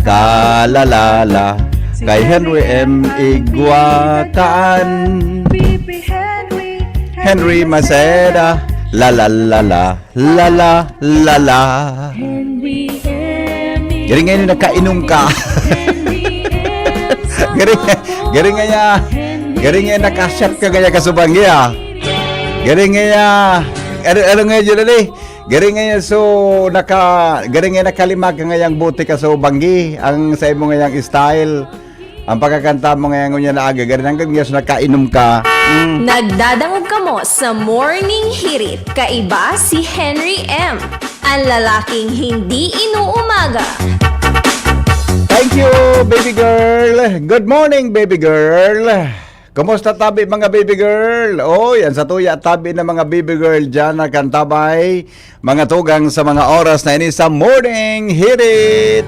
kalalala kay Henry M. Iguataan, Henry Maceda, la la la la la la la la. Galing ngayon nakainom ka. Galing ngayon nakasyat ka gaya kasubanggi ah. Galing ngayon ano ngayon dyan ali. Galing ngayon galing ngayon nakalimag ka ngayang buti ka sa banggi. Ang sa imo ngayang style. Ang pagkakanta mo ngayon niya na aga. Galing hanggang ngayon nakainom ka. Nagdadangog ka mo sa Morning Hirit. Kaiba si Henry M. Ang lalaking hindi inuumaga. Thank you, baby girl. Good morning, baby girl. Kumusta tabi mga baby girl? Oy, yan sa tuya tabi ng mga baby girl dyan na kantabay. Mga tugang sa mga oras na ini sa Morning Hirit.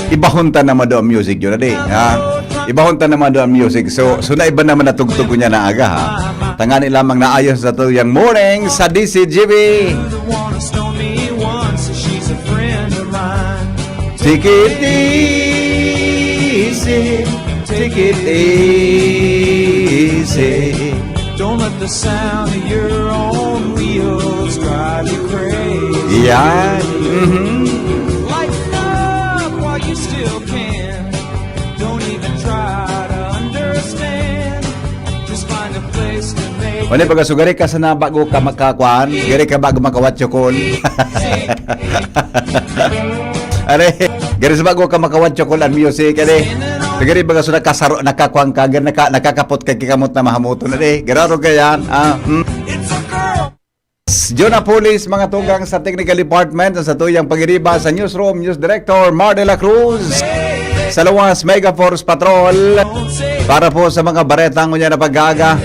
Ibahunta naman doon music yun na ha? Ibahunta naman doon music. So na iba naman natugtog ko niya na aga ha. Tangani lamang na ayos sa tuyang morning sa DCGB. Take it easy, take it easy. Don't let the sound of your own wheels drive you crazy. Yeah. You still can. Don't even try to understand. Just find a place to make. Wala baga sugari ka sana bago ka makakuan, gari ka bago makawatsokon. Are, gari sa bago ka makawatsokon ang music ade. Gari baga sudah kasaro nakakuan ka, gari nakakapot ka kikamot na mahamuton ade. Gararo ka yan. Jonah Police, mga tugang sa Technical Department sa tuyang pagiriba sa Newsroom, News Director Mar de la Cruz, sa Luwas Mega Force Patrol, para po sa mga baretang niya na pag-aga.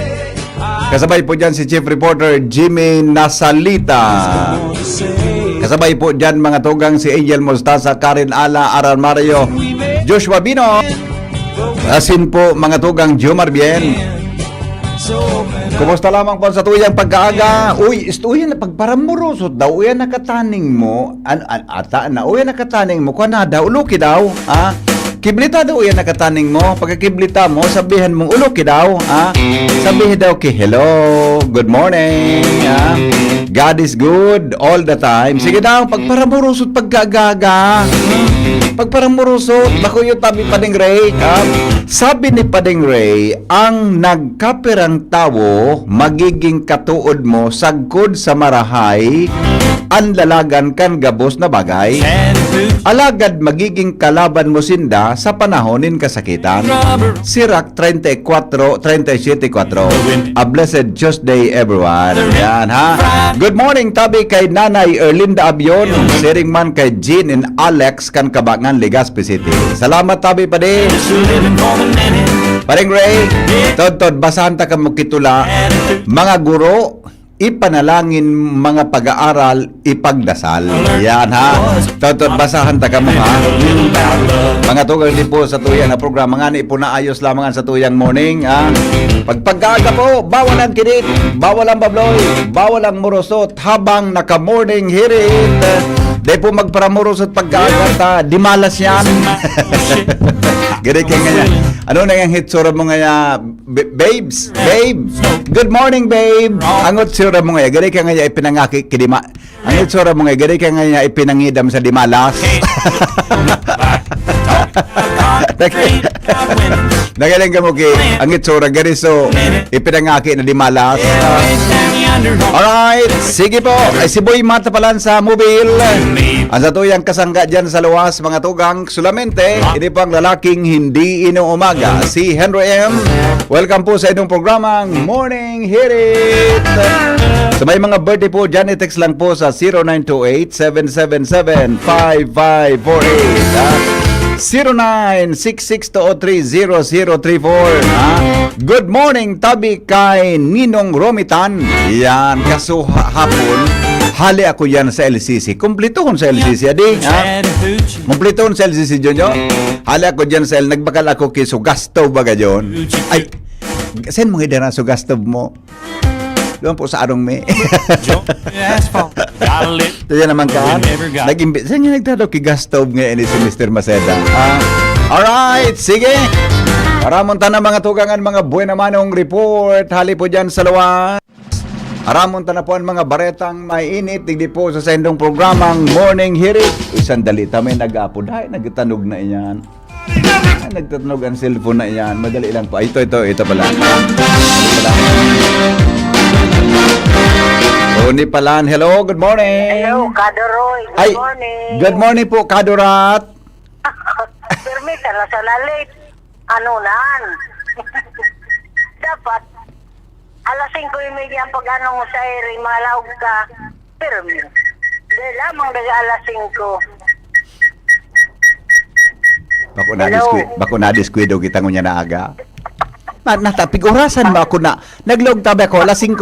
Kasabay po dyan si Chief Reporter Jimmy Nasalita. Kasabay po dyan mga tugang si Angel Mostaza, Karen Ala, Aran Mario, Joshua Bino, asin po mga tugang Jomar Bien. Kumusta lamang po sa tuyang pagkaaga? Uy, na pagparamurusot daw. Uy, nakataning mo. Uy, nakataning mo. Kung na daw, uluki daw. Ha? Kiblita daw, uy, nakataning mo. Pagkakiblita mo, sabihan mong uluki daw. Ha? Sabihin daw ki, hello, good morning. Ha? God is good all the time. Sige daw, pagparamurusot pagkaaga. Pagparamurusot, bako yung tabi Pading Ray. Sabi ni Pading Ray, ang nagkapirang tao magiging katuod mo sagkod sa marahay, ang lalagan kan gabos na bagay. Alagad magiging kalaban mo sinda sa panahonin kasakitan. Sirach 37:4. A blessed Tuesday everyone. Yan ha. Good morning tabi kay Nanay Erlinda Abion, sharing man kay Jean and Alex kan Kabangan, Legazpi City. Salamat tabi pa din. Paring Ray, tod basahan ta ka mo kitula. Mga guro, ipanalangin, mga pag-aaral, ipagdasal. Yan ha. Tod basahan ta ka mo ha. Mga tugang din po sa tuyang na programa nga ni po na ayos lamang sa tuyang morning ha. Pagpagkaaga po, bawal ang kinit, bawal ang babloy, bawal ang murosot habang naka-morning hirit. Di po magparamurosot pagkaaga, di malas yan. Gari ka nga. Ano na yung hitsura mo nga, babes? Babe, good morning, babe. Ang hitsura mo nga, gari ka nga ipinangaki kidima. Ang hitsura mo nga, gari ka nga ipinangidam sa dimalas. Nagaling ka mo ki, ang hitsura, gari so, ipinangaki na dimalas. Alright, sige po. Ay si Boy Mata palan sa mobile. Ang sa tuyang kasangga dyan sa luwas, mga tugang, solamente, ini pang lalaking hindi inuumaga, si Henry M. Welcome po sa inyong programang Morning Hirit. So may mga birthday po dyan, i-text lang po sa 0928-777-5548. 0966-203-0034. Good morning tabi kay Ninong Romitan. Yan, kaso hapon Hali ako yan sa LCC. Kumplitohon sa LCC, adi. Ha? Kumplitohon sa LCC, Jonyo. Hali ako dyan sa nagbakal ako kiso gasto baga dyan. Ay, saan mo nga na sugastov mo? Doon po sa arong me. Kaya naman ka. Saan niya nagtadaw kigastov ngayon si Mr. Maceda? Alright, sige. Aramon ta na mga tugangan, mga buwan naman ang report. Hali po dyan sa luwas. Aramon ta na po ang mga baretang may init. Tigdi po sa sendong programang Morning Hirit. Isang dalita may nag-apod. Ay, nagtanog na iyan. Ay, nagtatanog ang cellphone na iyan. Madali lang po. Ito pala. Tony Palan, hello, good morning. Hello, Kadoroy. Good morning. Good morning po, Kadorat. Permit, sa lalit. Ano nan? Dapat, alas 5:30 ang pag-ano mo sa eri, malaog ka. Permit. Dahil lamang daga alas 5. Bako na diskwento kita ngunya na aga. Natapig orasan mo ako na. Naglog tabi ako, alas 5.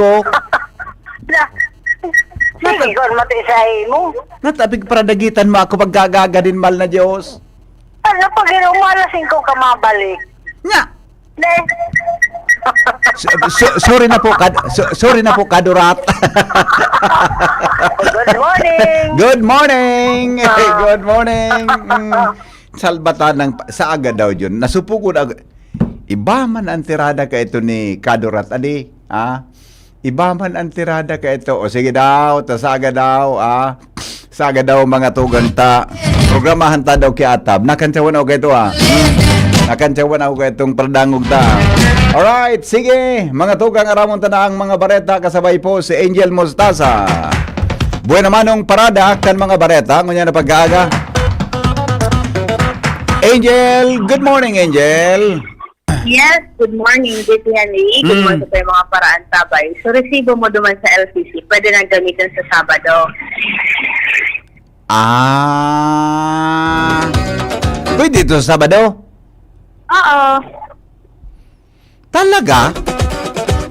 Sige, kung matisahin mo. Natapig para dagitan mo ako paggagaga din mal na Diyos. Ano pag mo alas 5 ka mabalik? Nga. Ne? Sorry na po, sorry na po, Kadorat. Good morning. Good morning. Good morning. Salbatan ng sa aga daw yun. Nasupo ko na. Iba man ang tirada ka ito ni Kadorat, adi. Iba man ang tirada ka ito. O sige daw, saga daw, saga daw mga tugan ta. Programahan ta daw kay Atab. Nakantsawan ako ito, Nakantsawan ako itong pardangog ta. Alright, sige. Mga tugang aramon ta na ang mga bareta. Kasabay po si Angel Mostaza. Buwan naman ang parada kan mga bareta. Ngunya na pag-aaga. Angel, good morning, Angel. Yes, good morning, JP Henry. Good morning sa mga paraan tabay. So, resibo mo duman sa LCC. Pwede nang gamitin sa Sabado. Pwede ito sa Sabado? Oo. Talaga?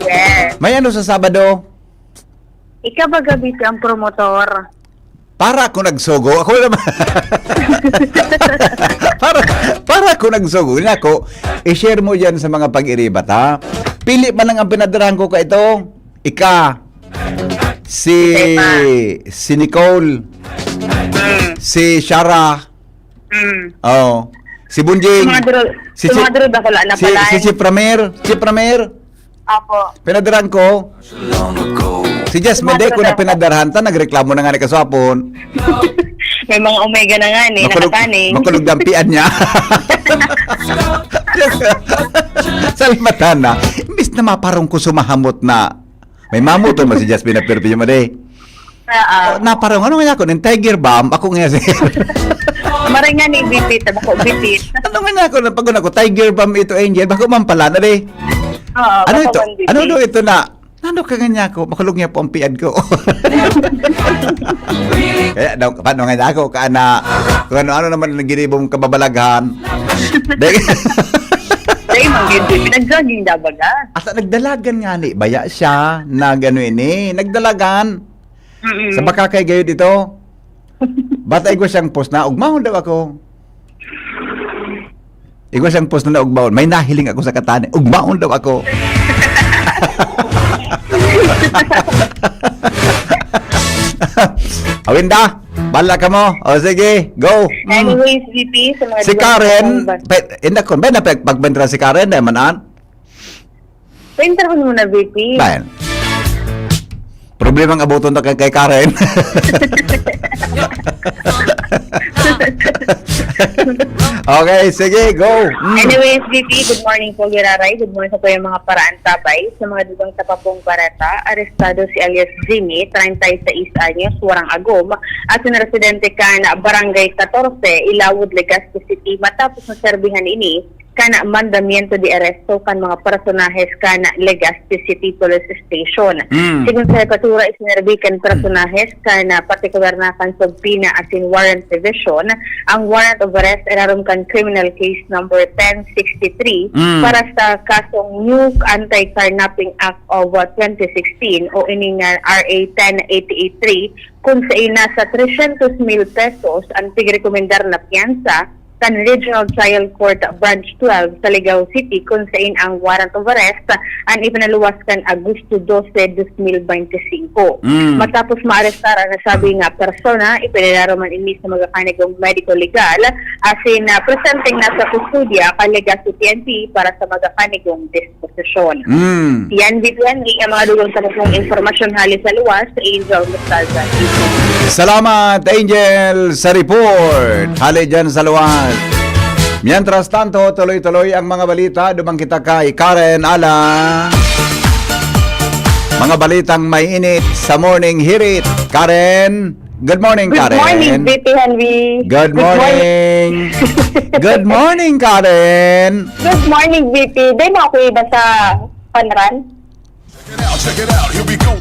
Yes. May ano sa Sabado? Ikaw ba gabi ang promotor? Para ako nagsugo. Ako naman. para ako nagsugo. Ako, i-share mo yan sa mga pag-iribat, ha? Pili man lang ang pinadarahan ko ka ito. Ika. Si Nicole. Si Shara. Oh. Si Bunjing. Si Pramer. Si Pramer. Apo. Pinadarahan ko. Si Jasmine, day ko na pinadarahan ta, nagreklamo na nga ni kaswapon. May mga omega na nga ni, nakataning. Makulog dampian niya. Salimatan na. Imbis na maparong ko sumahamot na. May mamuto mo si Jasmine na perpilyo mo, day. Naparong, ano nga ako, ng Tiger Bomb, ako nga siya. Maray nga ni Bitit, bako Bitit. Ano nga ako, napagod ako, Tiger Bomb ito, Angel, bako man pala na, day. Ano ito? Ano daw ito na? Ano ka ganyan ako? Makulog niya po ang piad ko. Kaya daw, paano nga ako? Kaana, kung ano naman ang ginibong kababalaghan. Dahil mag-gindi, pinag-jogging daw ba ka? At nagdalagan nga ni, baya siya, na gano'n nagdalagan. Sa baka kay gayo dito. Batay ko siyang post na, ugmahon daw ako. Ikaw siyang post na ugmahon. May nahiling ako sa katane. Ugmahon daw ako. Awinda, bala ka mo. O sige, go. Anyways, VP, sa mga Si Karen, hindi ko, ba na pagbendra si Karen, na manan? Painter ko muna, VP. Bayan. Problema ang abuton na kay Karen. Okay, sige, go. Anyways, VP, good morning po, Giraray. Good morning sa po yung mga paraan tabay. Sa mga dugang tapapong barata, arestado si alias Jimmy, 36 anyos, warang agom, at yung residente ka na Barangay 14, Ilawod, Legazpi City, matapos ng serbihan ini, kana mandamiento de arresto kan mga personahes kana Legazpi City Police Station. Sigun sa Ekatura isinerbi kan personahes kana partikular na kan subpina asin warrant division. Ang warrant of arrest erarom kan criminal case number 1063 para sa kasong New Anti-Carnapping Act of 2016 o ining RA 10883 kung sa ina sa 300,000 pesos ang tigrekomendar na piyansa kan Regional Trial Court Branch 12 sa Ligao City kung sa in ang warrant of arrest ang ipinaluwas kan Agosto 12, 2025. Matapos maarestar ang nasabi nga persona, ipinilaro man ini sa magakanigong medical legal asin presenting na sa kustudya kan Legazpi PNP para sa magakanigong disposisyon. Yan Vivian, ang mga dugong sa mong informasyon halis sa luwas sa Angel Mustaza. Salamat, Angel, sa report. Hali dyan sa luwas. Mientras tanto, tuloy-tuloy ang mga balita. Dumang kita kay Karen Ala. Mga balitang may init sa morning hirit. Karen, good morning, Karen. Good morning, VP Henry. Good morning. Good morning, Karen. Good morning, VP. Di mo ako iba sa panran? Check it out, here we go.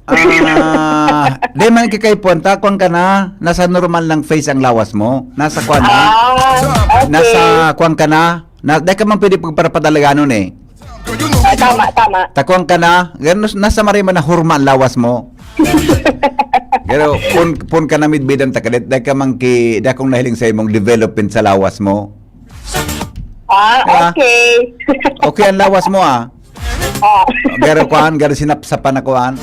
Di man kikay punta, kung ka na, nasa normal lang face ang lawas mo. Nasa kwan na. Okay. Nasa kwan ka na. Di ka man pwede pagparapadalaga nun eh. Tama. Takwang ka na. Nasa marima na hurma ang lawas mo. Pero pun ka na midbidan takalit, di ka man di akong nahiling sa imong development sa lawas mo. Okay. Okay ang lawas mo Garo kuan, garo sinapsapan na kuan.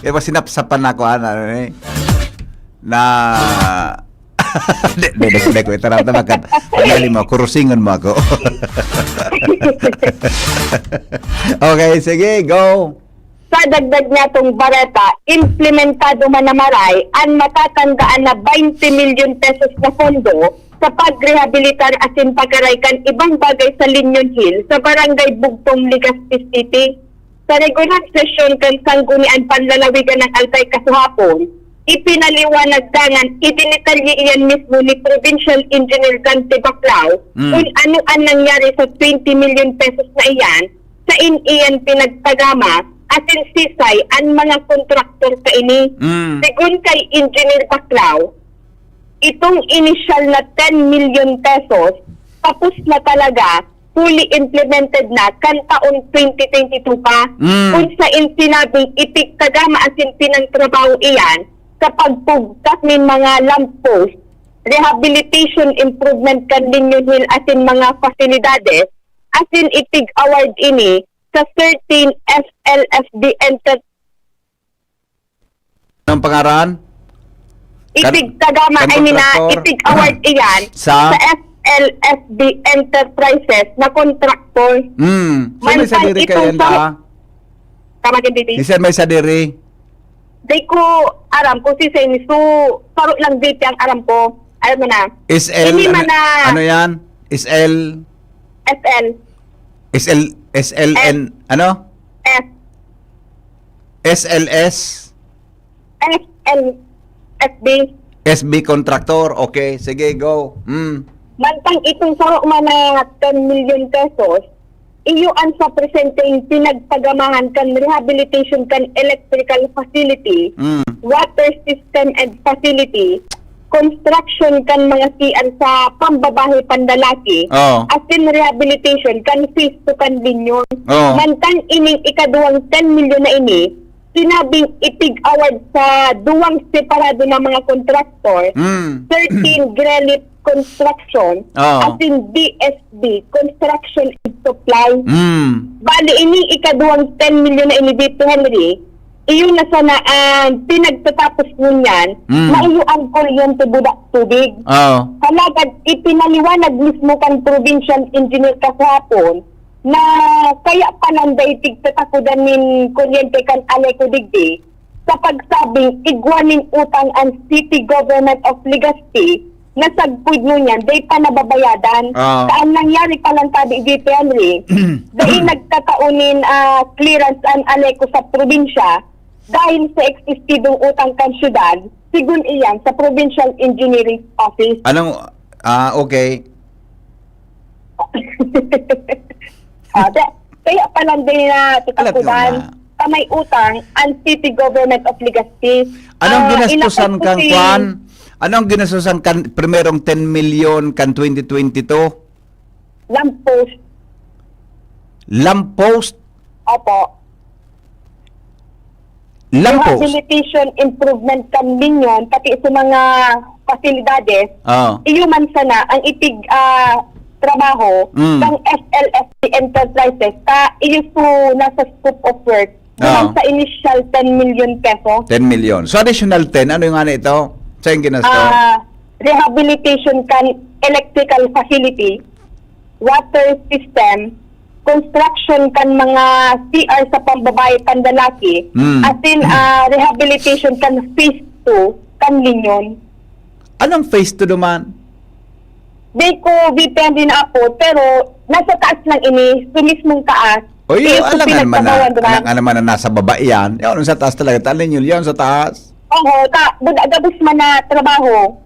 Garo sinapsapan na kuan na Hindi ko itarap na makat. Pagdali mo, kurusingan mo ako. Okay, sige, go. Sa dagdag niya itong bareta, implementado man na maray ang matatandaan na 20 million pesos na pondo sa pagrehabilitar asin pagkaraykan ibang bagay sa Linyon Hill sa Barangay Bugtong, Legazpi City. Sa regular session kan sanggunian panlalawigan ng Altay kasuhapon, ipinaliwanag dangan, idinitalye iyan mismo ni Provincial Engineer Dante Baclao kung ano ang nangyari sa 20 million pesos na iyan sa iyan pinagtagama asin sisay ang mga kontraktor sa ini. Sigun kay Engineer Baclao, itong initial na 10 million pesos tapos na talaga, fully implemented na kan taon 2022 pa. Kung sa sinabing ipigtagama asin pinangtrabaho iyan sa pagpugtas ng mga lamppost, rehabilitation improvement kan Linyon Hill asin mga fasilidades, asin itig award ini sa 13 FLFD Anong pangaran? itig tagama ay nina kontraktor? itig award iyan Sa? FLFD Enterprises na kontraktor. May sa diri kayo Tama din. Isan may sa diri? Di ko aram ko si Senny. So, paro lang dito ang aram ko. Alam mo na. SL, Hindi man na ano yan? SL, SL, SLN, ano? F, SLS, FL, FB. SB Contractor. Okay, sige, go. Mantang itong saro man na 10 million pesos, iyuan sa presenting pinagpagamahan kan rehabilitation kan electrical facility, water system and facility, construction kan mga CR sa pambabahe pandalaki, asin rehabilitation kan phase 2 kan Linyon. Mantang ining ikaduwang 10 million na ini, sinabing itig award sa duwang separado na mga kontraktor, 13 Grelit Construction, asin DSB, Construction and Supply. Bali, ini ikaduwang 10 million na ini dito, Henry, iyon na sana ang pinagtatapos niyan, maiyon kuryente budak tubig. Halagad, ipinaliwanag mismo kang provincial engineer kahapon na kaya pananday tigtatakudan min kuryente kan Aleco Digdi sa pagsabing igwaning utang ang City Government of Legazpi na sagpud mo niyan, day pa nababayadan. Saan nangyari palang tabi dito, Henry, dahil nagtataunin clearance ang Aleco sa probinsya, dahil sa existidong utang kan syudad, sigun iyan sa Provincial Engineering Office. Anong, okay. Kaya pala din na Alam ko tutakudan, na. may utang ang City Government of Legazpi. Anong ginastusan Inakot ko kang si- kwan? Anong ginastusan kan primerong 10 million kan 2022? Lamppost. Lamppost? Opo. Lamppost? Rehabilitation improvement kan linyon, pati sa mga pasilidades, Oh. iyuman sana ang itig trabaho ng SLFC Enterprises ta iyo po nasa scope of work sa initial 10 million peso. 10 million. So additional 10, ano yung ano ito? Sa yung ginasto? Rehabilitation kan electrical facility, water system, construction kan mga CR sa pambabae pandalaki, at in rehabilitation kan phase 2 kan linyon. Anong phase 2 naman? Di ko depende na ako, pero nasa taas lang ini, sa mismong taas. O yun, Iyo ko alangan man pinagpapawan doon. alangan naman na nasa baba yan. Yun, sa taas talaga. Talin yun, yun sa taas. Oo, gabos man na trabaho.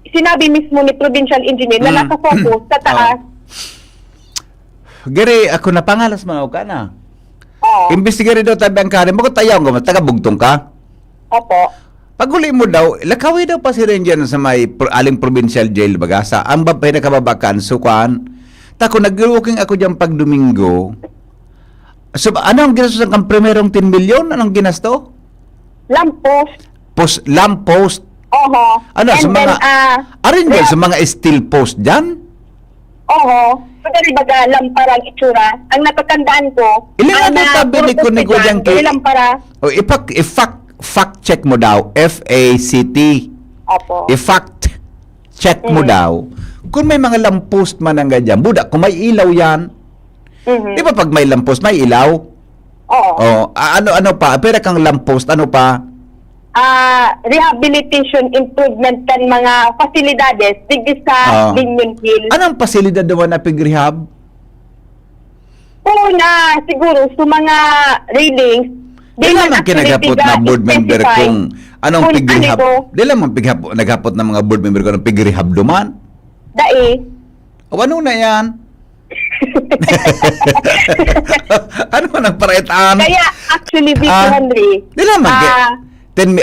Sinabi mismo ni Provincial Engineer na nakafocus sa taas. Giri, ako na pangalas man ako ka na. Oo. Investigari daw tabi ang karin. Bakit tayaw ko? Taga-bugtong ka? Opo. Paguli mo daw, lakawi daw pa si Ranger sa may aling provincial jail bagasa. Ang pinakababakan, sukan. Tako, nag-walking ako dyan pag Domingo. So, ano ang ginastos ng primerong 10 million? Anong ginasto? Lamppost. Lamppost. Oo. Ano, And sa then, mga, arin dyan, sa mga steel post dyan? Oo. Pagkari baga, lamparang itsura. Ang natatandaan ko, Ilan na tabi ni Kunigo dyan kay... lampara. O, i-fact check mo daw, FACT. Opo. I-fact check mo daw. Kung may mga lamppost man ang ganyan, buda, kung may ilaw yan, di ba pag may lamppost, may ilaw? Oo. O, ano pa? Pero kang lamppost, ano pa? Rehabilitation improvement kan mga fasilidades digdi sa Linyon Hill. Anong pasilidad naman na pig-rehab? Una, siguro, sa mga railings, Di naman kinagapot na board member kung anong pig-rehab. Di naman naghapot na mga board member kung anong pig-rehab duman. Dai. O ano na yan? Ano man ang paraitaan? Kaya, actually, Vicky Henry, Di naman. 10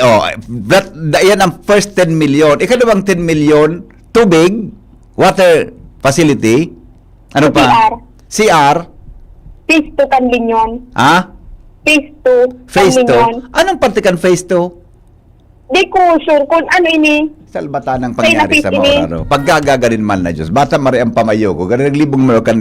yan ang first 10 million. Ikadawang 10 million, tubig, water facility, ano pa? CR. phase 2 kan Linyon. Phase 2 Phase kan Linyon. 2. Anong parte kan phase 2? Di ko sure kung ano ini. Salbatan ang pangyari sa Kaya mga ano. Pagkagagarin man na Diyos. Bata mari ang pamayo ko. Ganun naglibong mo kan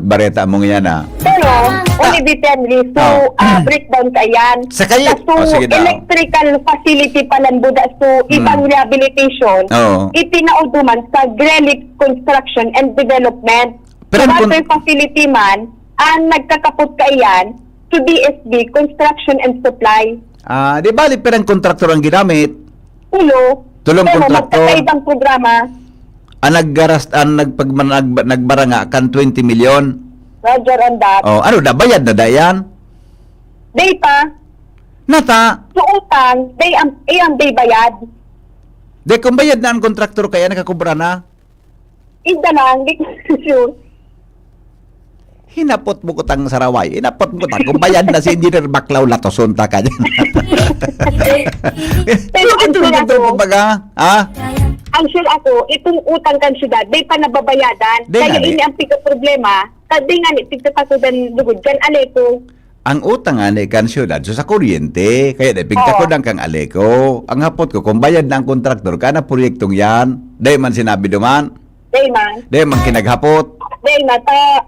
bareta mo yan Pero, only Vicky Henry, so, breakdown ka yan. Sa kaya? So, Sige na. electrical facility palan buda, so, ibang rehabilitation, itinauduman sa Grelic Construction and Development. Pero Sa water facility man, ang nagkakapot ka iyan, to DSB, Construction and Supply. Di bali perang kontraktor ang ginamit. Tulong Pero kontraktor. magkakaibang programa. Ang nagbaranga kan 20 million. Roger on that. Ano da bayad na dayan? Data, Nata. so utang, iyang day bayad. De kung bayad na ang kontraktor kaya nakakubra na. Ida lang, di ko sure. Hinapot mo ko tang saraway. Hinapot mo tang kung bayad na si Engineer Baklaw Latoson ta ka dyan. Pero ang sure ako, Ang sure ako, itong utang kan syudad, di pa nababayadan. Di nga Kaya ni. ini ang problema. Di nga ni, tigtatakudan lugod. Kan aleko. Ang utang nga ni kan syudad so sa kuryente. Kaya de pigta ko dang kang aleko. Ang hapot ko kung bayad na ang kontraktor kana proyektong yan. Dahil man sinabi duman. Di man. Dahil man kinaghapot. Di man.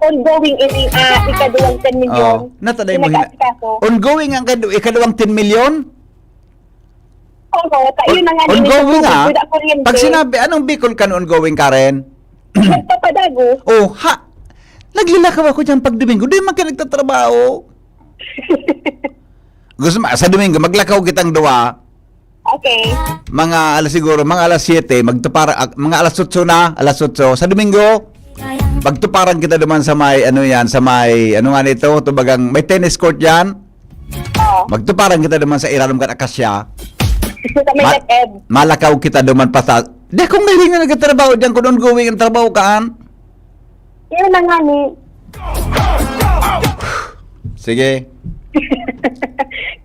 Ongoing ini ikadulang 10 milyon. Nataday mo Pinag-asikaso. ongoing ang ikadawang 10 million? Oo, yun na nga nini sa Ongoing tubig, ha? wala kuryente. Pag sinabi, anong Bicol kan ongoing, Karen? Nagpapadago. Oh, ha? Naglilakaw ako dyan pag Domingo. Di man ka nagtatrabaho. Gusto mo, sa Domingo, maglakaw kitang duwa. Okay. Mga alas 7, mga alas 8 na, alas 8. Sa Domingo, magtuparan kita naman sa may, ano nga nito, tubagang, may tennis court yan. Magtuparan kita naman sa iranom ka akasya. Sa may Ed. Malakaw kita naman pata. Di kung may rin na nagtatrabaho dyan, kung ongoing ang trabaho kaan. Yan na nga ni. Sige.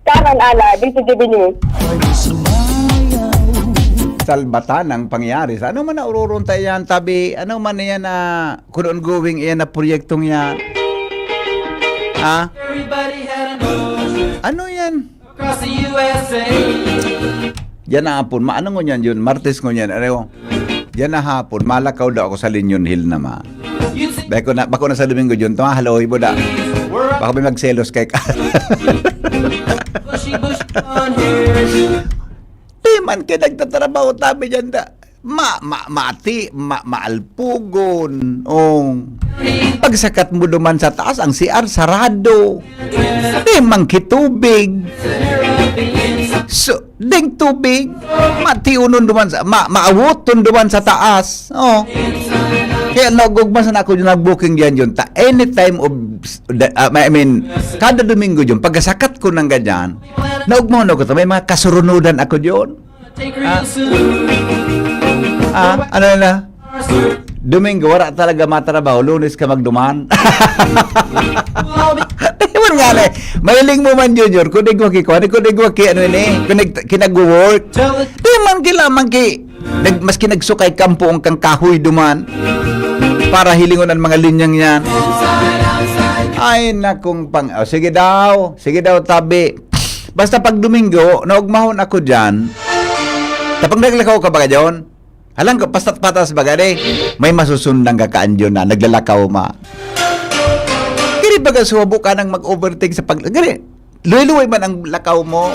Karan ala, dito GB News. Salbatan ang pangyari. Sa ano man na ururon tayo yan, tabi, ano man na yan na kung ongoing yan na proyektong yan. Ha? Ano yan? Yan na hapon. Ano ngo yan yun? Martes ngo yan. Ano? Yan na hapon. Malakaw daw ako sa Linyon Hill naman. Bako na sa Domingo yun. Tunga, haloy mo da. Baka may magselos kay ka. Di man kayo nagtatrabaho tabi dyan da. Maalpugon. Pagsakat mo duman sa taas, ang CR sarado. Di man kitubig. So, ding tubig, matiunon duman sa, maawoton duman sa taas. Oh. Kaya nagugmasan ako yung nag-booking yan yun. Anytime of, kada Domingo yun, pagkasakat ko ng ganyan, naugmahan ako, may mga kasurunudan ako yun. Ano na? Domingo, wala talaga matrabaho. Lunes ka magduman. Ewan nga na, mahiling mo man yun yun. Kunig-waki ko. Kunig-waki, ano yun eh. Kinag-work. Di man kilamang maski nagsukay kampo ang kang kahoy duman. Para hilingon ang mga linyang yan. Ay, nakong pang... Oh, sige daw, tabi. Basta pag Domingo, naugmahon ako dyan. Tapang naglakaw ka ba ka dyan? Alam ko, pasta't patas ba gani? May masusundang kakaan dyan na naglalakaw ma. Gani baga suwabo ka nang mag-overtake sa pag... Gani, luway-luway man ang lakaw mo.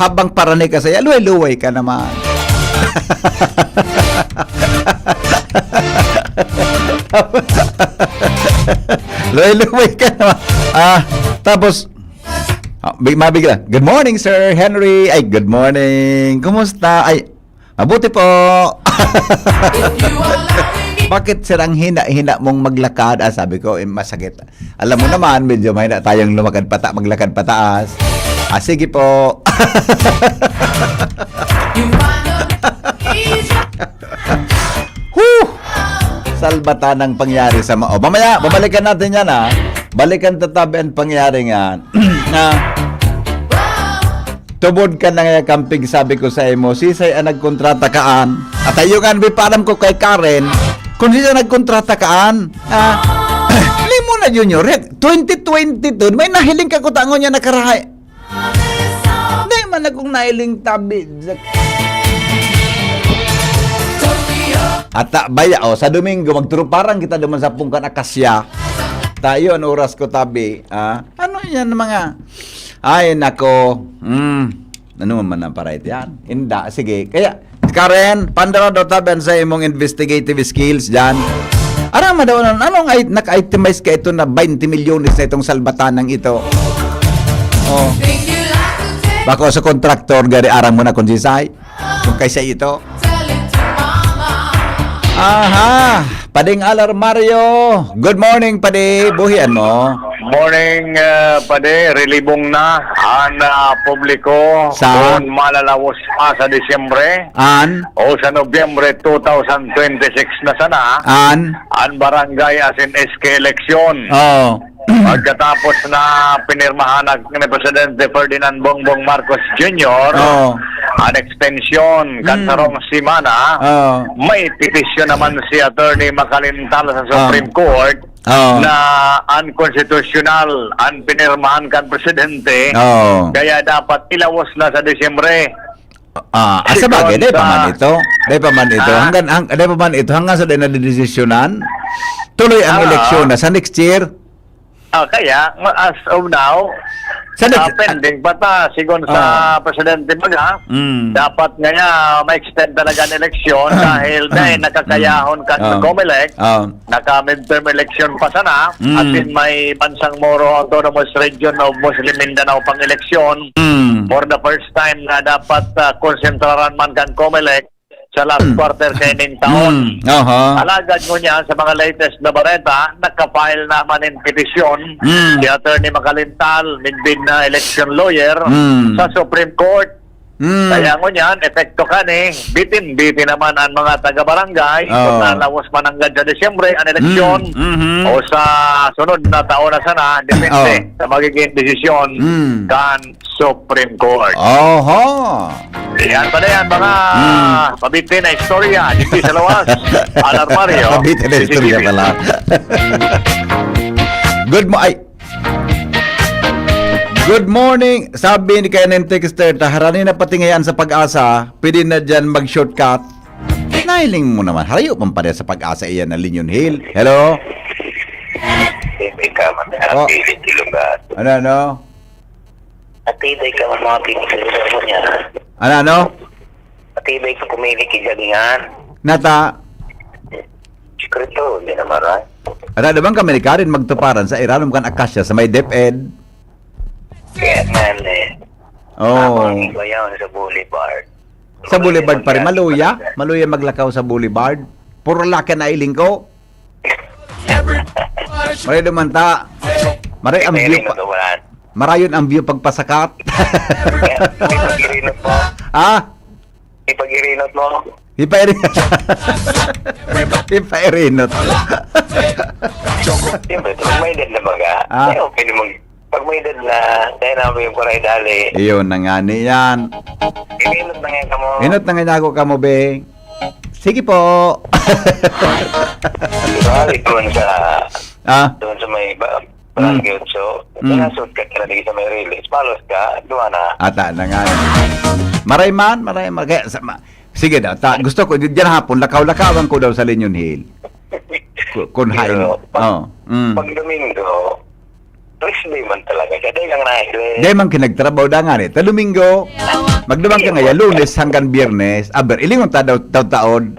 Habang paranay ka saya, luway-luway ka naman. Luway-luway ka naman. Tapos, mabigla. Good morning, Sir Henry. Ay, good morning. Kumusta? Ay, mabuti po. Bakit sirang hina mong maglakad? Sabi ko, masakit. Alam mo naman, medyo mahina tayong maglakad pataas. Sige po. Salbatan ang pangyari sa mamaya, babalikan natin yan Balikan tatabi ang pangyari nga. Tubod ka na nga kamping, sabi ko sa imo, sisay ang nagkontrata kaan. At ayungan, biparam ko kay Karen, kung sisay nagkontrata kaan, limo na junior, 2022, may nahiling ka kutangon niya nakarahay. Hindi man akong nahiling tabi. At baya, sa Domingo, magturuparang kita duman sa pungkan akasya. Tayo, ang oras ko tabi. Ano yan mga... Ay, nako. Ano man ang parait yan? Inda, sige. Kaya, Karen, pandara daw tabi sa imong investigative skills dyan. Arama daw, anong naka-itemize ka ito na 20 milyones na itong salbatanang ito? Oh. Bako sa kontraktor, gari arang mo na kung sisay. Kung kaysa ito. Aha, Pading Alar Mario. Good morning, Padi. Buhian mo. Morning, Pade. Relibong na ang publiko Sa? kung malalawas pa sa Disyembre o sa Nobyembre 2026 na sana ang barangay as in SK election. Oh. Pagkatapos na pinirmahan ni Presidente Ferdinand Bongbong Marcos Jr. An extension kansarong simana, may petisyon naman si Attorney Macalintal sa Supreme Court na unconstitutional ang pinirmahan kan Presidente, kaya dapat ilawas na sa Disyembre. Asa bagay, di pa man ito. Hanggang sa dinadesisyonan, tuloy ang eleksyon na sa next year. Kaya, as of now, pending pa ta, sigon sa Presidente Baga, dapat nga ma-extend talaga ang eleksyon dahil dahil nakakayahon ka sa COMELEC, naka-midterm election pa sana, at din may bansang Moro Autonomous Region of Muslim Mindanao pang eleksyon, for the first time na dapat konsentraran man kan COMELEC sa last quarter kaining taon. Aha. Alagad mo niya sa mga latest na bareta, nagka-file naman ng petisyon si Attorney Makalintal, minbin na election lawyer sa Supreme Court. Kaya mo niyan, epekto ka ni, bitin-bitin naman ang mga taga-barangay kung nalawas man hanggang sa Desyembre ang eleksyon o sa sunod na taon na sana, depende sa magiging desisyon kan Supreme Court. Oho. Yan pala yan, mga pabitin na istorya. Hindi sa lawas. Alarmario. Pabitin na istorya pala. Good morning. Sabi ni kaya ng texter, taharani na pati ngayon sa pag-asa, pwede na dyan mag-shortcut. Nailing mo naman. Harayo pang pare sa pag-asa iyan na Linyon Hill. Hello? Atibay ka man Oh. ang pilit ilugat. Ano? Atibay ka man mga pilit ilugat mo niya. Ano? Atibay ka pumili kijalingan. Nata, Sikrito, hindi naman rin. ano bang kami ka rin magtuparan sa Iranum kan Akasya sa may DepEd? Kaya man Oh. ang bayaw sa boulevard. Sa boulevard pa rin. Maluya? Maluya maglakaw sa boulevard? Puro laki na iling ko. Maray dumanta. Maray ang view pa. Marayon ang view pagpasakat. Ipag-irinot mo. Ah? Ipag-irinot mo. Ipairinot. Siyempre, pag may edad na baga, pwede mong, pag may edad na, dahil namin yung paray dali, Iyon na nga niyan. irinot na nga ka mo. Inot na nga ako ka mo, be. Sige po. Balik doon sa, Ah? doon sa may barangay 8. Nasot ka kaya sa may release. Palos ka, doon na. Ata na nga. Maray man. Kaya, sige daw. Gusto ko, dyan hapon, lakaw-lakawan ko daw sa Linyon Hill. Kunhain. Pero, Oh. Pag Domingo, rest day man talaga. Kaya dahil lang na Dahil man kinagtrabaho da nga rin. Domingo, magdumang ka ngayon, Lunes hanggang Biyernes. Aber, ilingon ta daw taon.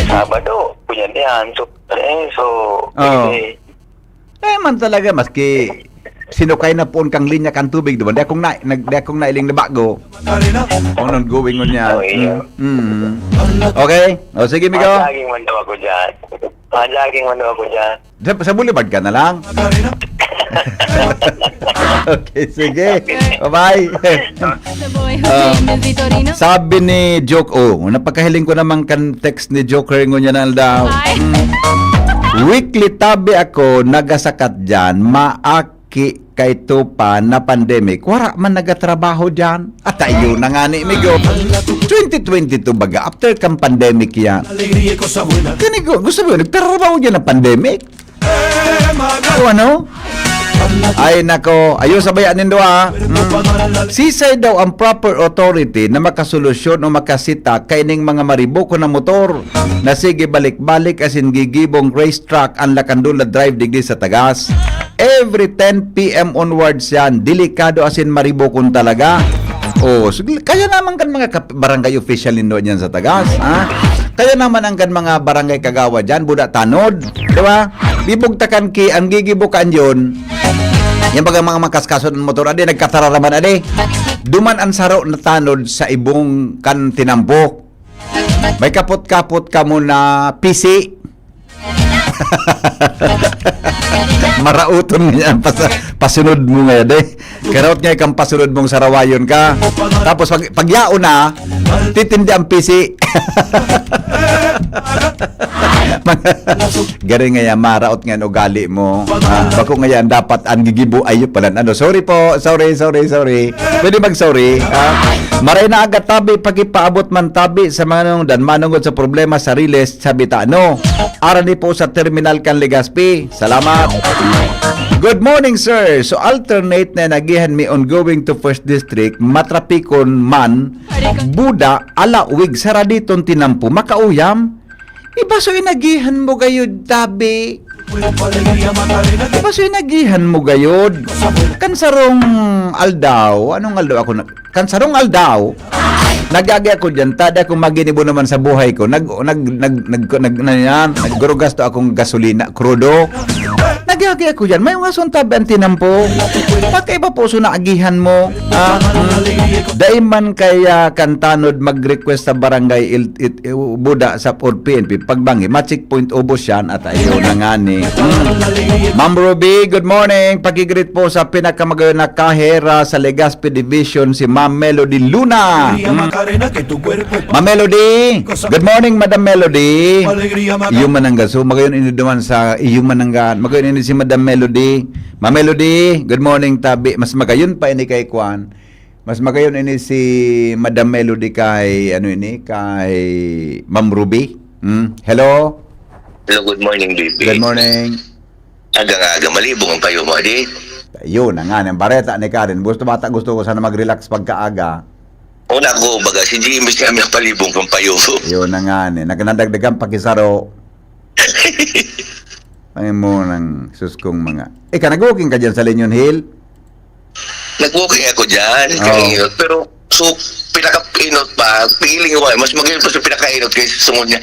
Sabado, punyan yan. So, Man talaga, maski sinukay na po kang linya kang tubig doon. Di akong nailing na bago. Ongoing mo niya. Okay? O, sige, Migo. Laging man daw ako dyan. Laging man daw ako dyan. Sa boulevard ka na lang. Okay, sige. Bye-bye. Sabi ni Joke, napakahiling ko naman kan text ni Joker niya na daw. Weekly tabi ako nagasakat dyan, maaki kay tupa na pandemic. Wara man nagatrabaho dyan. At ayun na nga ni Migo. 2022 baga, after kang pandemic yan. Kanigo, gusto mo, nagtrabaho dyan na pandemic? O ano? Ay nako, ayo sabayan nindo Sisay daw ang proper authority na makasolusyon o makasita kaining mga mariboko na motor na sige balik-balik asin gigibong racetrack ang Lakandula Drive digdi sa Tagas. Every 10 PM onwards yan, delikado asin maribokon talaga. Kaya naman kan mga barangay official nindo yan sa Tagas, ha? Kaya naman ang kan mga barangay kagawa dyan, buda tanod, di ba? Bibugtakan ki, ang gigibukan yun, yung baga mga makaskaso ng motor, adi, nagkatararaman, adi. Duman ang saro na tanod sa ibong kan tinampok. May kapot-kapot ka mo na PC. Marauton nga pasunod mo nga, adi. Karaot nga ikang pasunod mong sarawayon ka. Tapos pag yao na, titindi ang PC. Gari nga yan, maraot nga ugali mo. Bako nga yan, dapat ang gigibo ayo pala. Sorry po, sorry. Pwede mag-sorry. Maray na agad tabi, pagipaabot man tabi sa mga dan manungod sa problema sa riles, sabi ta, arani po sa Terminal Can Legazpi. Salamat. Good morning, sir. So, alternate na nagihan mi on going to First District, matrapikon man, Buda, alawig, saraditon tinampo, makauyam. Iba so inagihan mo gayod, tabi. Iba so inagihan mo gayod. Kansarong aldaw, anong aldaw ako? Kansarong aldaw, nagagi ako dyan, tada akong maginibo naman sa buhay ko, naggurugas to akong gasolina, krudo. Agi-agi ako dyan. May mga suntabi ang tinampo. Bakit ba po naagihan mo? Dahil man kaya kantanod mag-request sa barangay Buda sa PNP. Pagbangi, ma-checkpoint ubos yan at ayaw na nga ni. Ma'am Ruby, good morning. Pag-greet po sa pinakamagayon na kahera sa Legazpi Division, si Ma'am Melody Luna. Ma'am Melody, good morning, Madam Melody. Iyo manangga. So, magayon ini duman sa iyo manangga. Magayon ini si Madam Melody. Ma'am Melody, good morning, tabi. Mas magayon pa ini kay Kwan. Mas magayon ini si Madam Melody kay, kay Ma'am Ruby. Hello? Hello, good morning, baby. Good morning. Aga-aga, malibong ang payo mo, di? Yun na nga, ng bareta ni Karen. Gusto ko sana mag-relax pagkaaga. Una ko, baga, si Jimmy siya may palibong kong payo mo. Yun na nga, nagnadagdagan pakisaro. Ay mo ng suskong mga... nag-walking ka dyan sa Leñon Hill? Nag-walking ako dyan, kanina. Pero, so, pinaka-inot pa, piling ko, mas magayon pa sa pinaka-inot kaysa sumunod niya.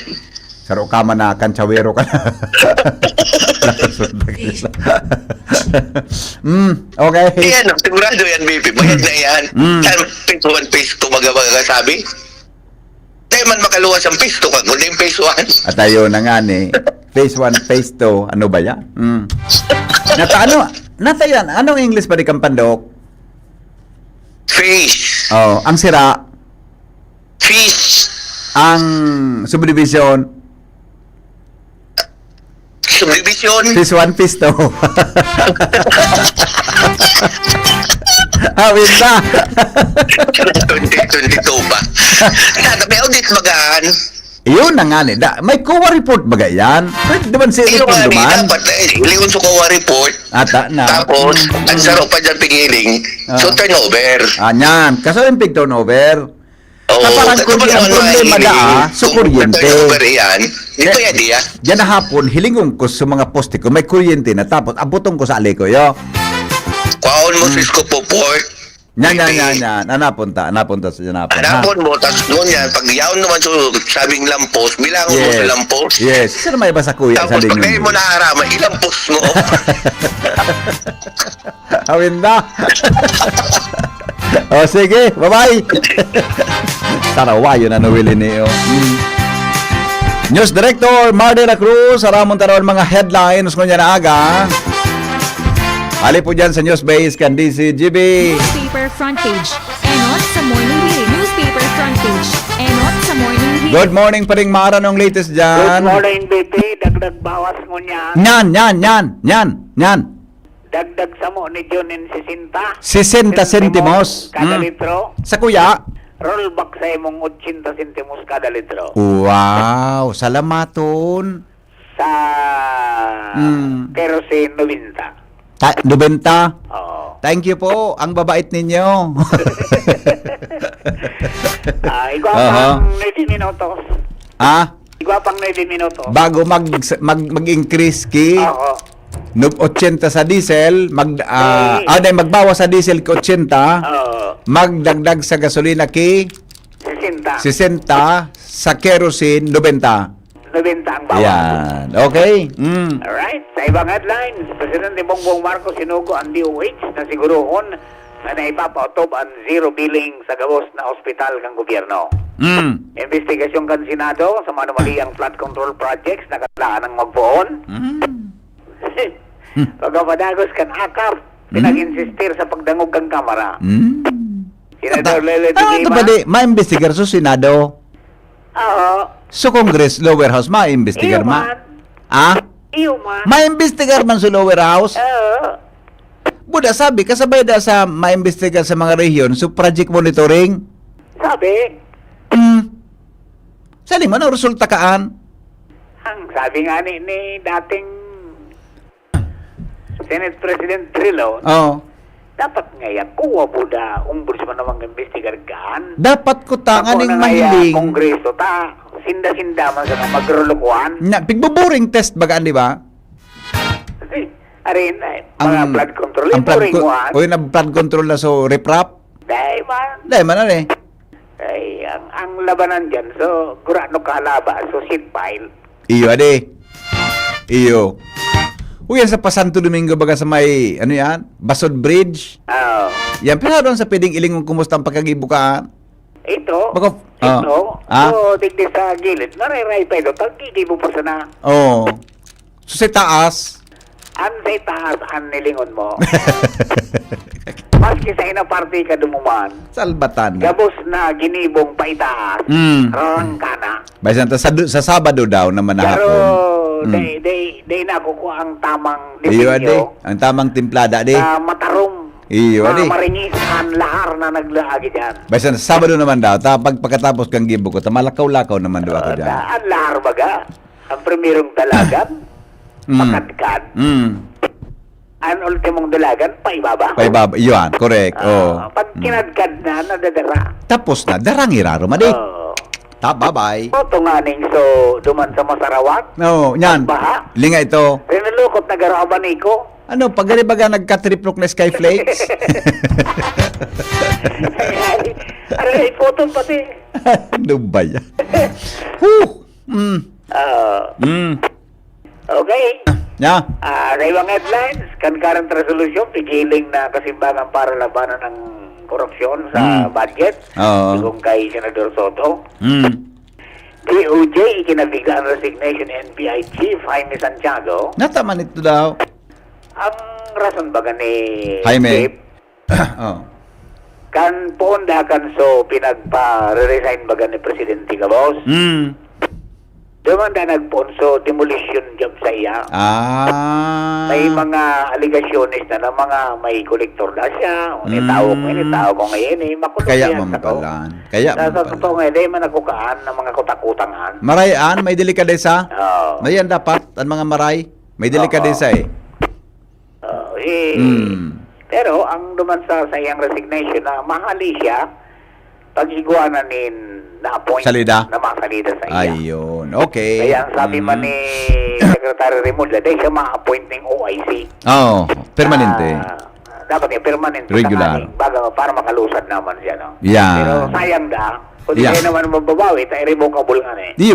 Saro ka man na, kantsawero ka na. Okay. Yan, sigurado yan, baby. Bayad na yan. Phase 1, phase 2, magasabi. Dahil man makaluwas ang phase 2, kundi yung phase 1. At ayun na nga ni. Phase 1, phase 2, ano ba yan? Nata yan, anong English pa di Kampandok? Phase. Oh, ang sira, Fish. ang subdivision, Subdivision. phase 1, phase 2. Awin na. 2022 pa. May audit bagaan. Yun na nga ni. May COA report ba yan? Pwede naman siya Iyo nga, duman. dapat ilingon sa COA report. Ata na. Tapos, ang sarap pa dyan pigiling. So, turnover. Anyan. Kaso yung pig turnover. Parang Tapos kundi ang problema sa kuryente. Turnover yan. Di ba yan diya? Diyan na hapon, hilingong ko sa mga poste ko, may kuryente na tapos abutong ko sa aliko, yo. Kwaon mo sis ko po port. Yan. Napunta sa Janapon. Hanapon mo, tapos doon yan, pag yaon naman sa sabing lampos, bilangon mo sa lampos. Yes. Sino may ba sa kuya sa Tapos pag lingon? mo naaraman, ilampos mo. Awin na. O sige, bye-bye. Tarawayo na nawili niyo. News Director Mardela Cruz, aramon taron mga headlines kunya na aga. Ali po dyan sa News Base kan DCGB. Newspaper front page. Enot sa morning hirit. Newspaper front page. Enot sa morning hirit. Good morning pa rin Mara nung latest dyan. Good morning, baby. Dagdag bawas mo niya. Yan. Dagdag sa mo ni Jonin 60. 60 centimos. Kada litro. Sa kuya. Rollback sa imong 80 centimos kada litro. Wow, salamaton. Sa kerosene 90. 90. Oo. Thank you po. Ang babait ninyo. Igwa pang 19 minutos. Igwa pang 19 minutos. Bago mag-increase ki Oo. 80 sa diesel, magbawas sa diesel ki 80, magdagdag sa gasolina ki 60. 60, sa kerosene 90. 90 ang bawas. Yan. Okay? Alright, sa ibang headlines, Presidente Bongbong Marcos sinugo ang DOH na sigurohon na naipapautob ang zero billing sa gawos na ospital ng gobyerno. Investigasyon kan Senado sa manumaliyang flood control projects na kailangan ng magpuon. Pagkapadagos kan akap, pinag-insistir sa pagdangog ng kamera. Senador Lele Lima. Ma-investigar sa Senado. Oo. Sa Congress, lower house, ma-investigar ma. Iyo man. Ma-investigar man sa lower house. Oo. Buda sabi, kasabay da sa ma-investigar sa mga rehiyon, so project monitoring. Sabi, Sali mo na resulta kaan? ang sabi nga ni dating Senate President Trillo, Oh. dapat ngayon, kuha po da, ombudsman namang investigar gaan. Dapat ko tangan Ako ng na nga mahiling. Kongreso ta, sinda-sinda man sa magrulukuan. Na, pigbuburing test bagaan, di ba? Kasi, arin, mga blood control, iburing mo ha. O yung blood control na so reprap? Dahil man, Dahil man eh. ay, ang labanan dyan, so, kurano kalaba, so, seat pile. Iyo ade. Iyo. Uy, yan sa Pasanto Domingo baga sa may, ano yan? Basod Bridge. Oo. Yan, pero doon sa pwedeng ilingon kumusta ang pagkagibukaan. Ito, Baka- so, tigdi sa gilid, nariray pa ito, tagkiki mo pa sana. Oo. So, sa taas. An sa taas, an nilingon mo. Maski sa inang party ka dumuman, Salbatan. gabos na ginibong pa itaas, rarang ka na. Bayan sa Sabado daw naman na Pero, hapon. day nakukuha ang tamang Iyo, ade. disenyo Ang tamang timplada, ade. na matarong, Iyo, na ade. maringis, ang lahar na naglaagi dyan. Bayan sa Sabado naman daw. Pagkatapos kang gibo ko, malakaw-lakaw naman daw ako dyan. Ang lahar baga, ang primerong dalagan, pakadkad, ang ultimong dalagan, paibaba. Paibaba. Iyon, correct. Oh. Pag kinadkad na, nadadara. Tapos na, darangiraro, madi. Oo. Bye-bye. Ito nga ning so, duman sa Masarawat, No, yan. Baha. Linga ito. rinulukot na garaban ko. Ano, pag ba nagka-triplok na skyflakes? Aray, photo pati. Ano ba yan? Whew. Okay. Yeah. Raywang headlines, concurrent resolution, pigiling na kasimbangan para labanan ng korupsyon sa budget. Oo. Kung kay Senador Soto. Mm. DOJ, ikinabigla ang resignation ni NBI Chief Jaime Santiago. Nataman ito daw. Ang rason baga ni Jaime. Chief, Oh. kan poonda kan so pinagpa-resign baga ni Presidente Gabos. Mm. Duman na nagponso demolition job sa iya. Ah. May mga aligasyones na mga may kolektor na siya. Initaw ko ngayon makulong Kaya yan sa ko. mamapalan. Kaya Sa mamapalan. totoo nga, di man nakukaan ng mga kutakutangan. Marayaan, may delikadesa. Oo. Mayan dapat, ang mga maray. May delikadesa eh. Pero ang duman sa iyang resignation na mahali siya, pag-iguanan nin na-appoint Salida? na masalida sa iya. Ayun, okay. Kaya ang sabi man ni Secretary Remulla, dahil siya ma-appoint ng OIC. Oh, permanente. Dapat yung permanente. Regular. Baga, para makalusad naman siya, no? Yeah. Pero sayang da, kung Yeah. di naman mababawi, tayo revocable nga eh. Diyo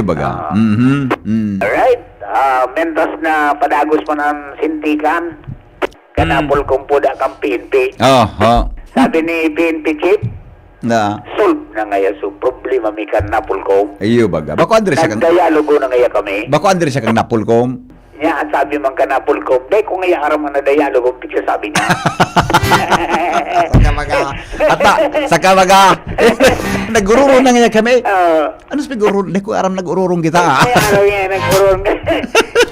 baga. Alright, mentas na padagos pa ng sintikan, kanapol kong puda kang PNP. Oh. Sabi ni PNP Chief, Na, solve na ngaya so problema mi kan napulkom. iyo baga. Bako Andres siya kang Nagdialogo na ngaya kami. kang napulkom. Nya at sabi man ka napulkom, dahil kung ngaya aram na dialogo, picture sabi niya. Saka baga. Nagururo na nga kami. Uh, Ano sa gururo? Hindi ko aram nag-ururong kita. Kaya araw niya nagkurong.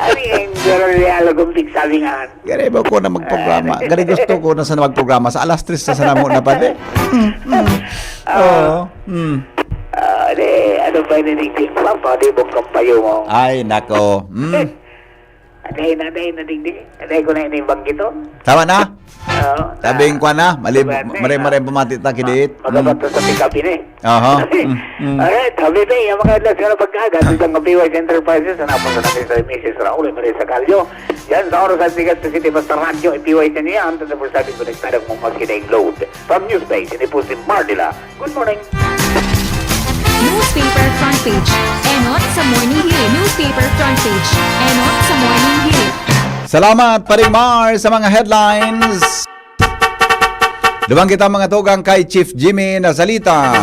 Ano yung dialogo, picture sabi nga. Gari ba ko na magprograma? Gari gusto ko na sana magprograma. Sa alas 3 sa sana mo na pa. Oo. Ano ba ninitig pa? Pwede mong kampayo mo. Ay, nako. Aday na digdig. Aday ko na inibang ito. Tama na? Oo. Sabing ko na. Mare pumati ta kidit. Magabato sa pick-up ini. Aha. Alright, happy day. Yung mga ilas na pagkagat sa isang PYS Enterprises na napunta natin sa Mrs. Raul Marisa Calio. Yan sa oras at sigas City Basta Radio, PYS niya. Ang tatapos sabi ko nagtarang mong maskinig load. From Newsbase, ini po si Mardila. Good morning. Newspaper front page. Enot sa morning hirit. Newspaper front page. Enot sa morning hirit. Salamat pa rin, Mar, sa mga headlines. Dumang kita mga tugang kay Chief Jimmy Nazalita.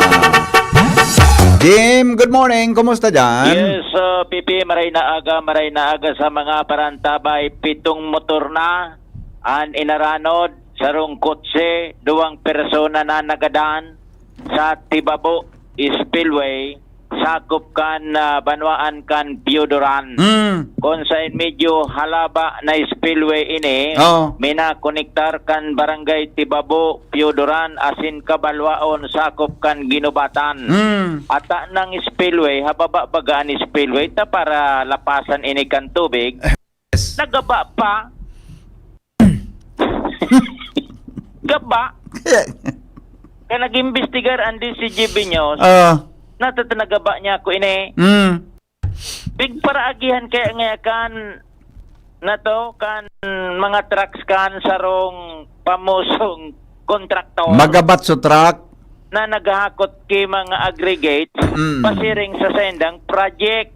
Jim, good morning. Kumusta dyan? Yes, Pipi, maray na aga sa mga parantabay. 7 motor na, an inaranod, sarong kotse, 2 persona na nagadaan sa Tibabo Spillway, sakop kan banwaan kan Piodoran. Kung sa medyo halaba na spillway ini, minakonektar kan barangay Tibabo, Piodoran, asin kabalwaon, sakop kan Ginubatan. Ata ng spillway, hababa bagaan spillway, ta para lapasan ini kan tubig, nagaba pa. Gaba. Kaya nag-imbestigar ang DCGB News, natatanagaba niya ako ini. Big paraagihan kaya nga kan na to, kan mga trucks kan sarong pamusong kontraktor. Magabat sa truck. Na naghahakot kay mga aggregates, pasiring sa sendang project.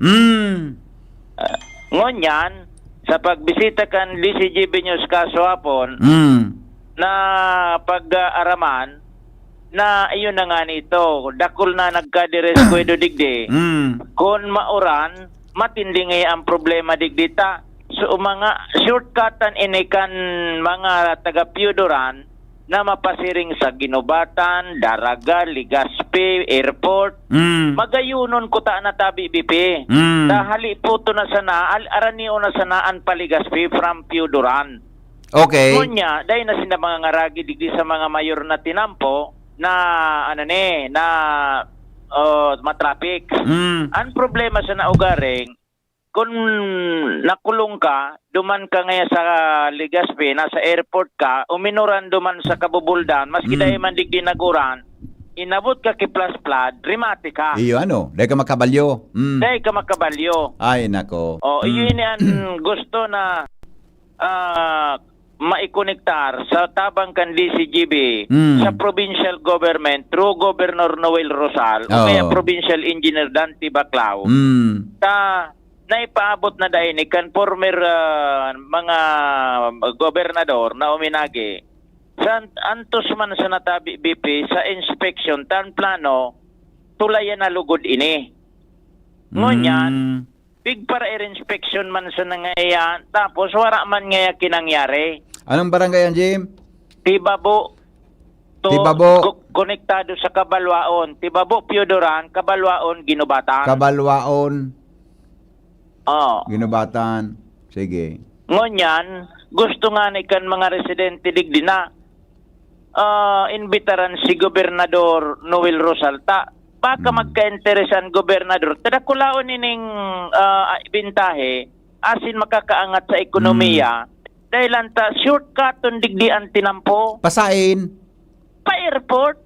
Ngunyan, sa pagbisita kan DCGB News kaswapon na pag-araman na iyon na nga nito. Dakol na nagkadires ko digdi. Kung mauran, matindi nga ang problema digdita. So mga shortcutan inikan mga taga-Piodoran na mapasiring sa Ginobatan, Daraga, Legazpi, Airport. Magayunon ko ta na tabi BP. Dahali po to na sana, araniyo na sanaan pa Legazpi from Piodoran. Okay. Ngunya, dahil na sila mga ngaragi digdi sa mga mayor na tinampo na matraffic. Ang problema sa naugaring, kung nakulong ka, duman ka ngayon sa Legazpi, nasa airport ka, uminuran duman sa Kabubuldan, maski dahil man digdi naguran, inabot ka ki plus flood, rimati ka. Iyo dahil ka makabalyo. Dahil ka makabalyo. Ay, nako. Yun yan gusto na maikonektar sa tabang kan DCGB sa provincial government through Governor Noel Rosal o kaya Provincial Engineer Dante Baclao. Naipaabot na dahil ni kan former mga gobernador na uminagi sa antos man sa natabi BP sa inspection tan plano tulayan na lugod ini. Ngunyan, big para inspection man sa nangayan tapos wala man ngaya kinangyari. Anong barangay yan, Jim? Tibabo. Tibabo. Konektado sa Kabalwaon. Tibabo, Piodoran, Kabalwaon, Ginobatan. Kabalwaon. Ginobatan. Sige. Ngunyan, gusto nga ni kan mga residente digdi na imbitaran si Gobernador Noel Rosalta. Baka magka-interesan Gobernador. Tadakulaon nining bintahe asin makakaangat sa ekonomiya. Dahil anta shortcut digdi ang tinampo. Pasain. Pa-airport.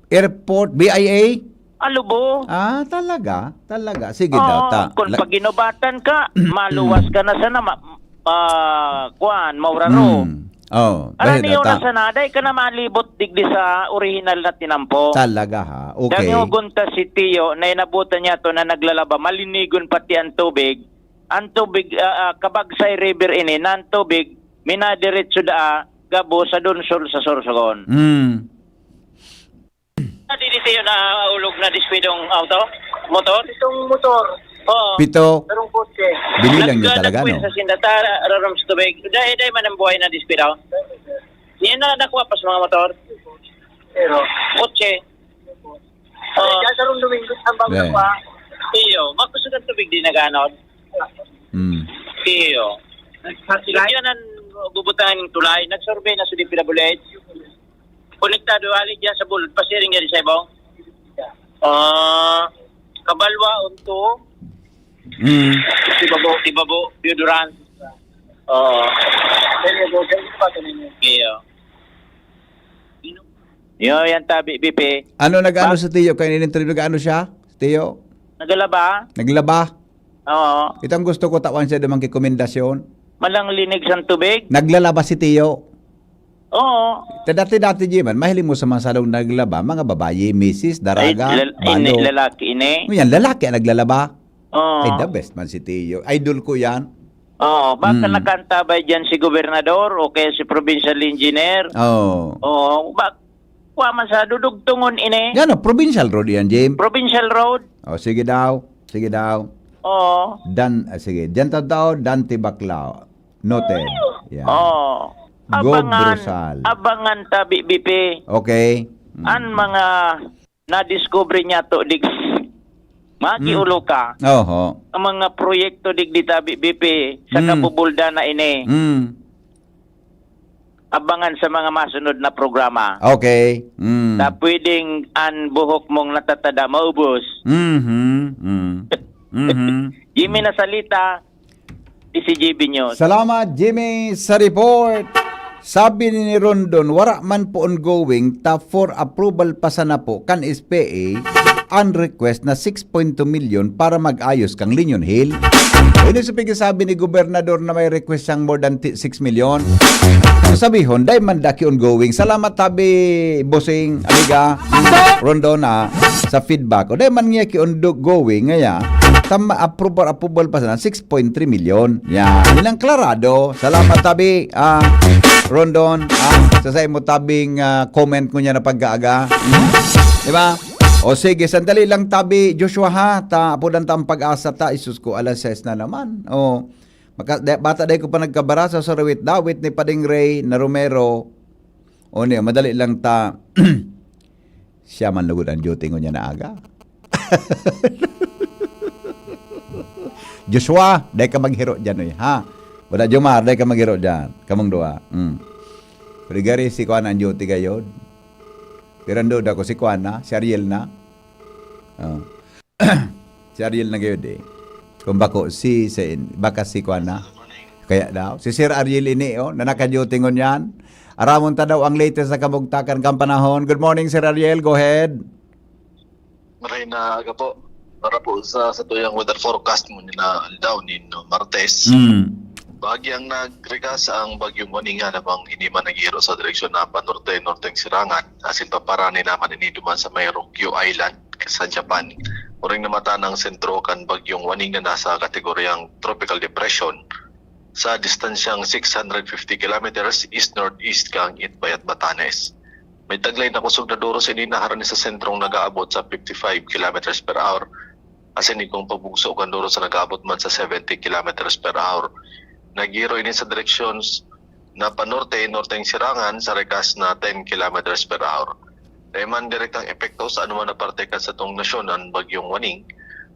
Airport, BIA? Alubo. Talaga? Talaga. Sige daw. Kung pag ginobatan ka, maluwas ka na sana, mauraro. Araniyo na sana, dahil ka na malibot digdi sa original na tinampo. Talaga ha? Okay. Dahil hugunta si Tio, na inabutan niya to na naglalaba, malinigon pati ang tubig. Ang tubig, Kabagsay River ini, ng tubig, minadiretso da, gabo sa Dunsol sa Sorsogon. Dito yun na ulog na dispidong auto? Motor? Itong motor. Oo. Pito. Tarong kotse. Binilang niya talaga, no? Sa Sindatara, Rarams Tubig. Dahil man ang buhay na dispidaw. Yan na nakuha pa sa mga motor? Pero. Kotse. Oo. Sarong Domingo ang bago na pa. Iyo. Magkusog ang tubig din na ganod. Iyo. Yan ang bubutangan ng tulay. Nagsurvey na sa DPWH. Konektado ali diyan sa bulod pasiring yan sa ibong. Kabalwaon to. Tibabo, Piodoran. Yo, yan tabi BP. Ano nag-ano sa Tiyo? Kaya in-interview nag-ano siya? Tiyo? Naglaba? Naglaba? Oo. Itong gusto ko tawan siya namang rekomendasyon. Malang linig sa tubig? Naglalaba si Tiyo. Oo. Dati Jiman, mahiling mo sa mga salong naglaba, mga babayi, misis, daraga, balo. Lalaki ini. Yan, lalaki ang naglalaba. Oo. Ay, the best man si Tiyo. Idol ko yan. Oo. Baka nakantabay dyan si Gobernador o kaya si Provincial Engineer. Oo. Oo. Kuha man sa dudugtungon ini. Yan, provincial road yan, Jim. Provincial road. Sige daw. Sige daw. Oo. Sige. Diyan daw, Dante Baclao. Noted. Yan. Oo. Abangan tabi BP. Okay. An mga na-discover niya to dig magiulo ka. Oho. Ang mga proyekto digdi tabi BP sa Kabubuldan na ini. Abangan sa mga masunod na programa. Okay. Na pwedeng an buhok mong natatada maubos. Jimmy na salita, DCGB News. Salamat, Jimmy, sa report. Sabi ni Rondon, wara man po ongoing, ta for approval pa sana po kan SPA ang request na 6.2 million para mag-ayos kang Linyon Hill. Ini sabi ni Gobernador na may request siyang more than 6 million. So sabihon, dahil man daki ongoing. Salamat tabi, bossing, amiga, Rondon sa feedback. O dahil man nga ki ongoing, ngaya, approval pa sana 6.3 million. Yan. Ilang klarado. Salamat tabi Rondon. Sa mo tabing comment ko niya na pag-aaga. Diba? O sige, sandali lang tabi Joshua ha. Apudan ta ang pag-asa ta. Isus ko, alas 6 na naman. O, bata day ko pa nagkabara sa Sarawit. Dawit ni Pading Ray na Romero. O niya, madali lang ta. Siya man lugod ang duty ko niya na aga. Joshua, day ka maghiro dyan ha. Wala Jomar, day ka maghiro dyan. Kamong doa. Rigari si Kuan ang duty kayo. Pirando da ko si Kuan na, si Ariel na. Si Ariel na kayo di. Kung bako baka si Kuan na. Kaya daw, si Sir Ariel ini nanaka-duty ngon yan. Aramon ta daw ang latest sa kabugtakan kang panahon. Good morning Sir Ariel, go ahead. Maray na aga po. Para po sa tuyang weather forecast mo nila daw ni Martes. Bagyang nagregas ang bagyong Waninga na bang hindi man naghihiro sa direksyon na panorte-norteng sirangan asin paparani naman iniduman sa may Ryukyu Island sa Japan. Muring namata ng sentro kan bagyong Waninga na nasa kategoryang tropical depression sa distansyang 650 kilometers east-northeast kang Itbayat, Batanes. May taglay na kusog na duro sa ininaharan sa sentrong nag-aabot sa 55 kilometers per hour asin ikong pabugso kan duro sa nag-aabot man sa 70 kilometers per hour. Nagiro ini sa directions na panorte-norteng sirangan sa rekas na 10 kilometers per hour. Dahil direktang epekto sa anuman na parte ka sa tong nasyon ang bagyong Waning,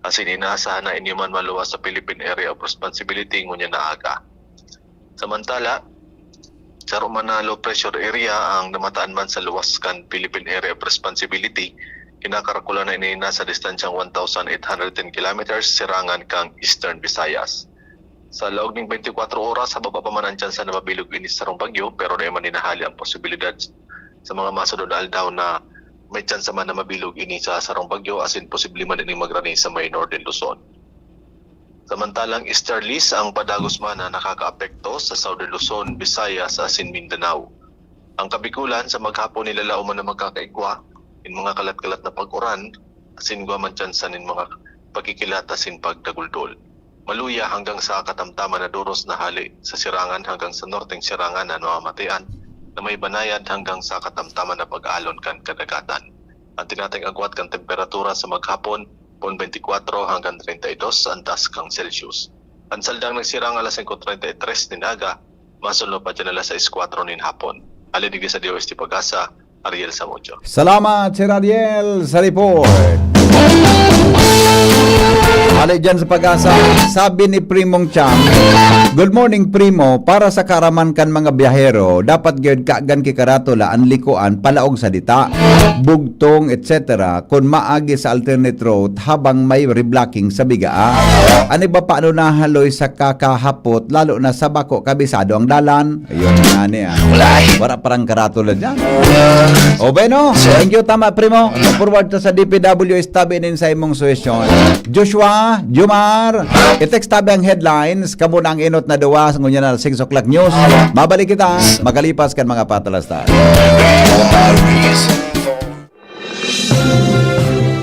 asin inaasahan na inyuman maluwas sa Philippine Area of Responsibility ngunya na aga. Samantala, sa Romana low pressure area ang namataan man sa luwas kan Philippine Area of Responsibility, kinakarakula na ini nasa distansyang 1,810 kilometers sirangan kang Eastern Visayas. Sa loob ng 24 oras, sa baba pa man ang tsansa na mabilog inis sa bagyo, pero na maninahali ang posibilidad sa mga masunod na aldaw na may tsansa man na mabilog inis sa sarong bagyo asin posible man din magrani sa may Northern Luzon. Samantalang easterlies ang padagos man na nakakaapekto sa Southern Luzon, Visayas, asin Mindanao. Ang kabikulan sa maghapon nilalao man na magkakaigwa in mga kalat-kalat na pag-uran asin gwa man tsansa nin mga pagkikilat asin pagdaguldol. Maluya hanggang sa katamtaman na duros na hali sa sirangan hanggang sa norteng sirangan na namamatian na may banayad hanggang sa katamtaman na pag-alon kan kadagatan. Ang tinateng agwat kan temperatura sa maghapon 24 hanggang 32 antas kang Celsius. Ang saldang nagsirang alas 5:33 ninaga, masulo pa dyan alas 6:04 nin hapon. Alinig sa DOST Pag-asa, Ariel Samudio. Salamat Sir Ariel sa report. Balik dyan sa Pag-asa, sabi ni Primong Cham, good morning Primo, para sa karaman kan mga biyahero, dapat gyud kaagan kikaratula ang likuan palaog sa dita, bugtong etc. kung maagi sa alternate road habang may reblocking sa bigaa. Ano ba paano nahaloy sa kakahapot, lalo na sa bako kabisado ang dalan? Ayun nga niya. Wala parang karatula dyan. O bueno, thank you tama Primo. Forward to sa DPWS tabi nin sa imong suwesyon. Joshua, Jomar, i-text tabi ang headlines, kamo na ang inot na duwa sa ngunya na 6 o'clock news. Mabalik kita, magalipas kan mga patalastas.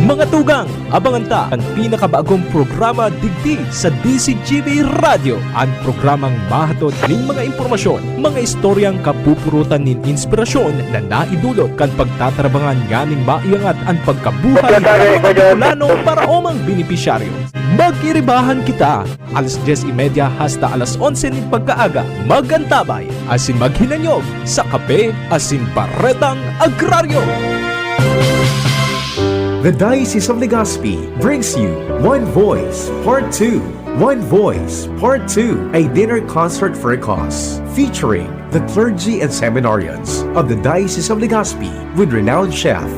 Mga tugang, abangan ta ang pinakabagong programa digdi sa DCGV Radio. Ang programang mahatod ning mga impormasyon, mga istoryang kapupurutan nin inspirasyon na naidulot kan pagtatrabangan ganing maiangat ang pagkabuhay ng mga Bicolano para omang benepisyaryo. Mag-iribahan kita alas 10:30 hasta alas 11 nin pagkaaga. Magantabay asin maghinanyog sa kape asin paretang agraryo. The Diocese of Legazpi brings you One Voice Part 2. One Voice Part 2, a dinner concert for a cause, featuring the clergy and seminarians of the Diocese of Legazpi with renowned chef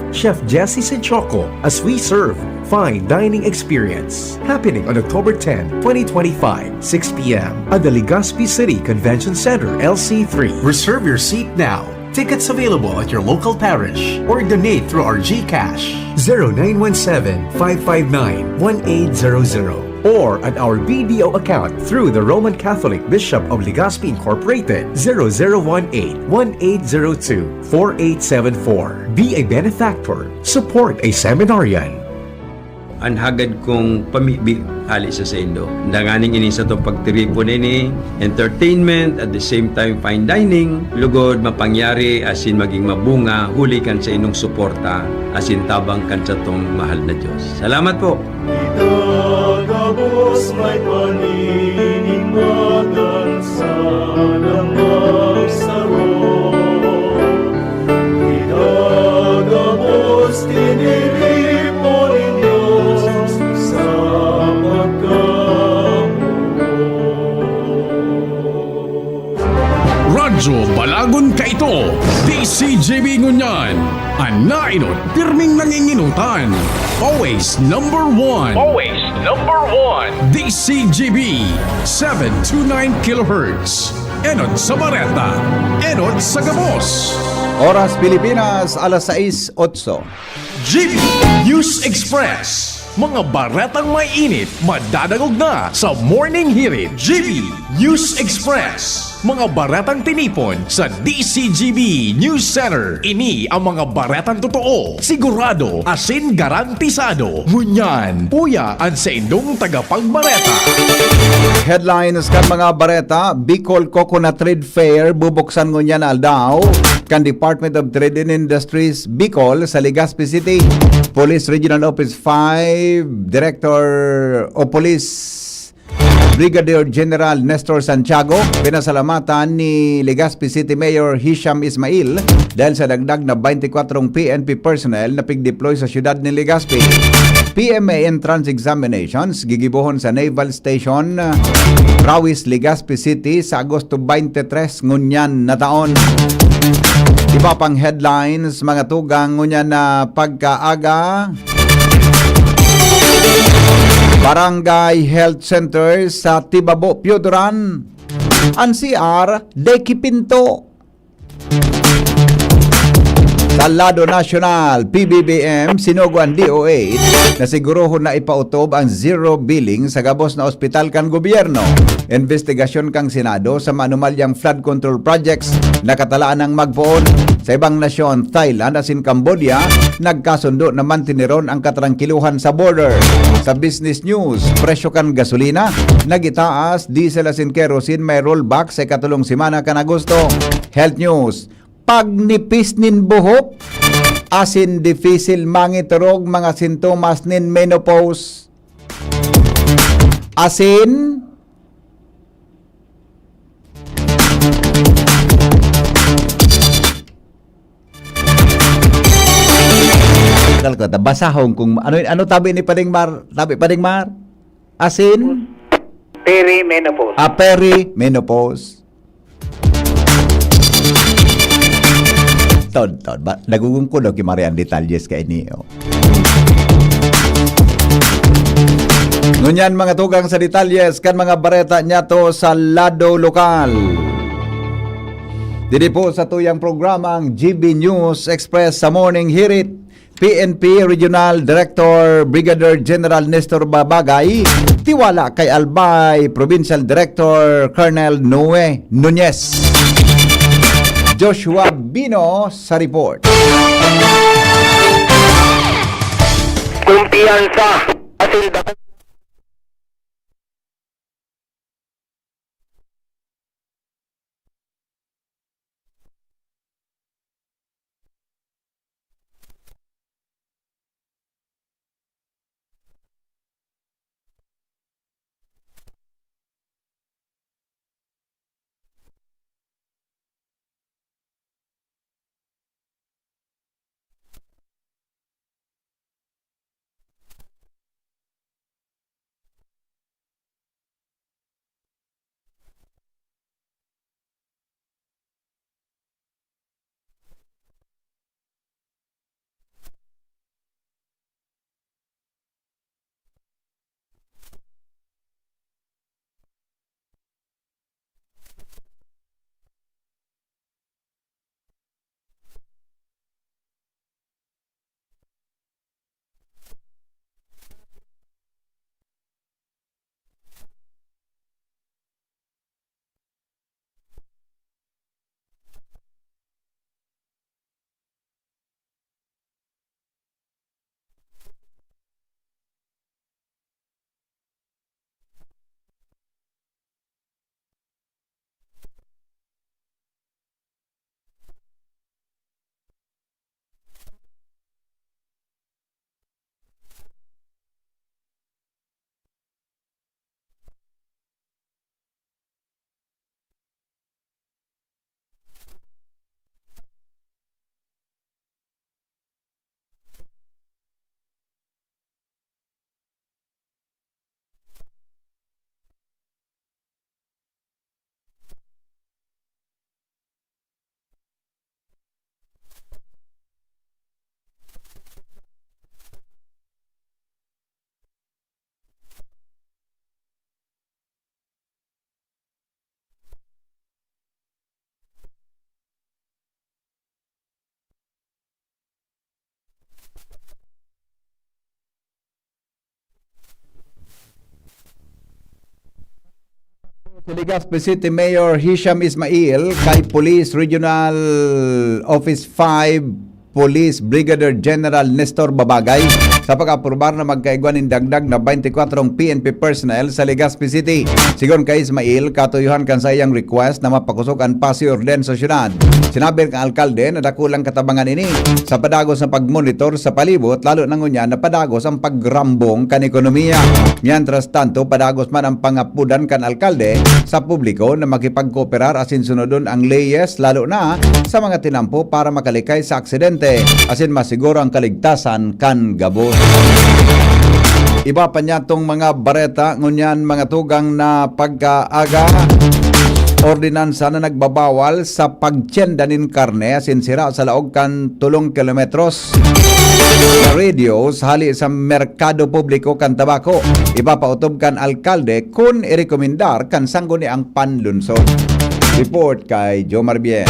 Jesse Senchoco, as we serve fine dining experience, happening on October 10, 2025, 6 p.m. at the Legazpi City Convention Center, LC3. Reserve your seat now. Tickets available at your local parish or donate through our GCash 0917-559-1800 or at our BDO account through the Roman Catholic Bishop of Legazpi Incorporated 0018-1802-4874. Be a benefactor. Support a seminarian. ang hagad kong pamibi ali sa sendo. Danganing ini sa itong pagtiripon ini, entertainment, at the same time fine dining, lugod mapangyari asin maging mabunga, huli kan sa inong suporta, asin tabang kan sa itong mahal na Diyos. Salamat po! Itagabos may paniningmagan sa namagsaro. Itagabos tiniripon ninyo sa pagkamot. Radyo Balagon Kaito, DCJB Ngunyan, ang nainot pirming nanginginutan. Always number one. Always number one. DCGB 729 kHz. Enod sa Bareta, Enod sa Gabos. Oras Pilipinas, alas 6:08. GB News Express. Mga baretang may init, madadagog na sa Morning Hirit. GB News Express. Mga baretang tinipon sa DCGB News Center. Ini ang mga baretang totoo, sigurado, asin garantisado. Ngunyan, puya ang sa indong tagapagbareta. Headlines kan mga bareta, Bicol Coconut Trade Fair bubuksan ngunyan aldaw kan Department of Trade and Industries Bicol sa Legazpi City. Police Regional Office 5 Director o Police Brigadier General Nestor Santiago pinasalamatan ni Legazpi City Mayor Hisham Ismail dahil sa dagdag na 24 PNP personnel na pig-deploy sa syudad ni Legazpi. PMA entrance examinations gigibuhon sa Naval Station Rawis, Legazpi City sa Agosto 23 ngunyan na taon. Iba pang headlines, mga tugang ngunyan na pagkaaga. Barangay Health Center sa Tibabo, Piodoran. Ang CR, Deki Pinto. Sa Lado National, PBBM, sinuguan DOH na siguruhon na ipautob ang zero billing sa gabos na ospital kan gobyerno. Investigasyon kang Senado sa manumalyang flood control projects na katalaan ng magpoon sa ibang nasyon, Thailand asin Cambodia, nagkasundo na mantineron ang katrangkiluhan sa border. Sa business news, presyo kan gasolina, nagitaas, diesel asin kerosene may rollback sa katulong simana kan Agosto. Health news, pagnipis nin buhok, asin difficile mangiturog mga sintomas nin menopause. Asin basahon kung ano tabi ni Pading Mar, asin Perimenopause. Perimenopause. Ton nagugong ko daw kimarian detalles kay ni. Ngunyan mga tugang sa detalles kan mga bareta niya to sa lado lokal. Dili po sa tuyang programang GB News Express sa Morning Hirit. PNP Regional Director Brigadier General Nestor Babagay tiwala kay Albay Provincial Director Colonel Noe Nunez. Joshua Bino sa report. Kumpiyansa atin Si Legazpi City Mayor Hisham Ismail kay Police Regional Office 5 Police Brigadier General Nestor Babagay sa pag-aprobar na magkaigwan ng dagdag na 24 PNP personnel sa Legazpi City. Sigon kay Ismail, katuyuhan kan sa iyang request na mapakusok ang pasi orden sa syudad. Sinabi ng alkalde na dakulang katabangan ini sa padagos ng pagmonitor sa palibot, lalo na ngunya na padagos ang pagrambong kan ekonomiya. Mientras tanto, padagos man ang pangapudan kan alkalde sa publiko na makipagkooperar asin sunodon ang leyes, lalo na sa mga tinampo para makalikay sa aksidente asin masiguro ang kaligtasan kan gabos. Iba pa niya tong mga bareta ngunyan mga tugang na pagkaaga ordinansa na nagbabawal sa pagtyendanin karne asin sira sa laog kan 3 kilometros sa radios hali sa merkado publiko kan tabako. Iba pa utob kan alkalde kung irekomendar kan sangguni ang panlunsod. Report kay Jomar Bien.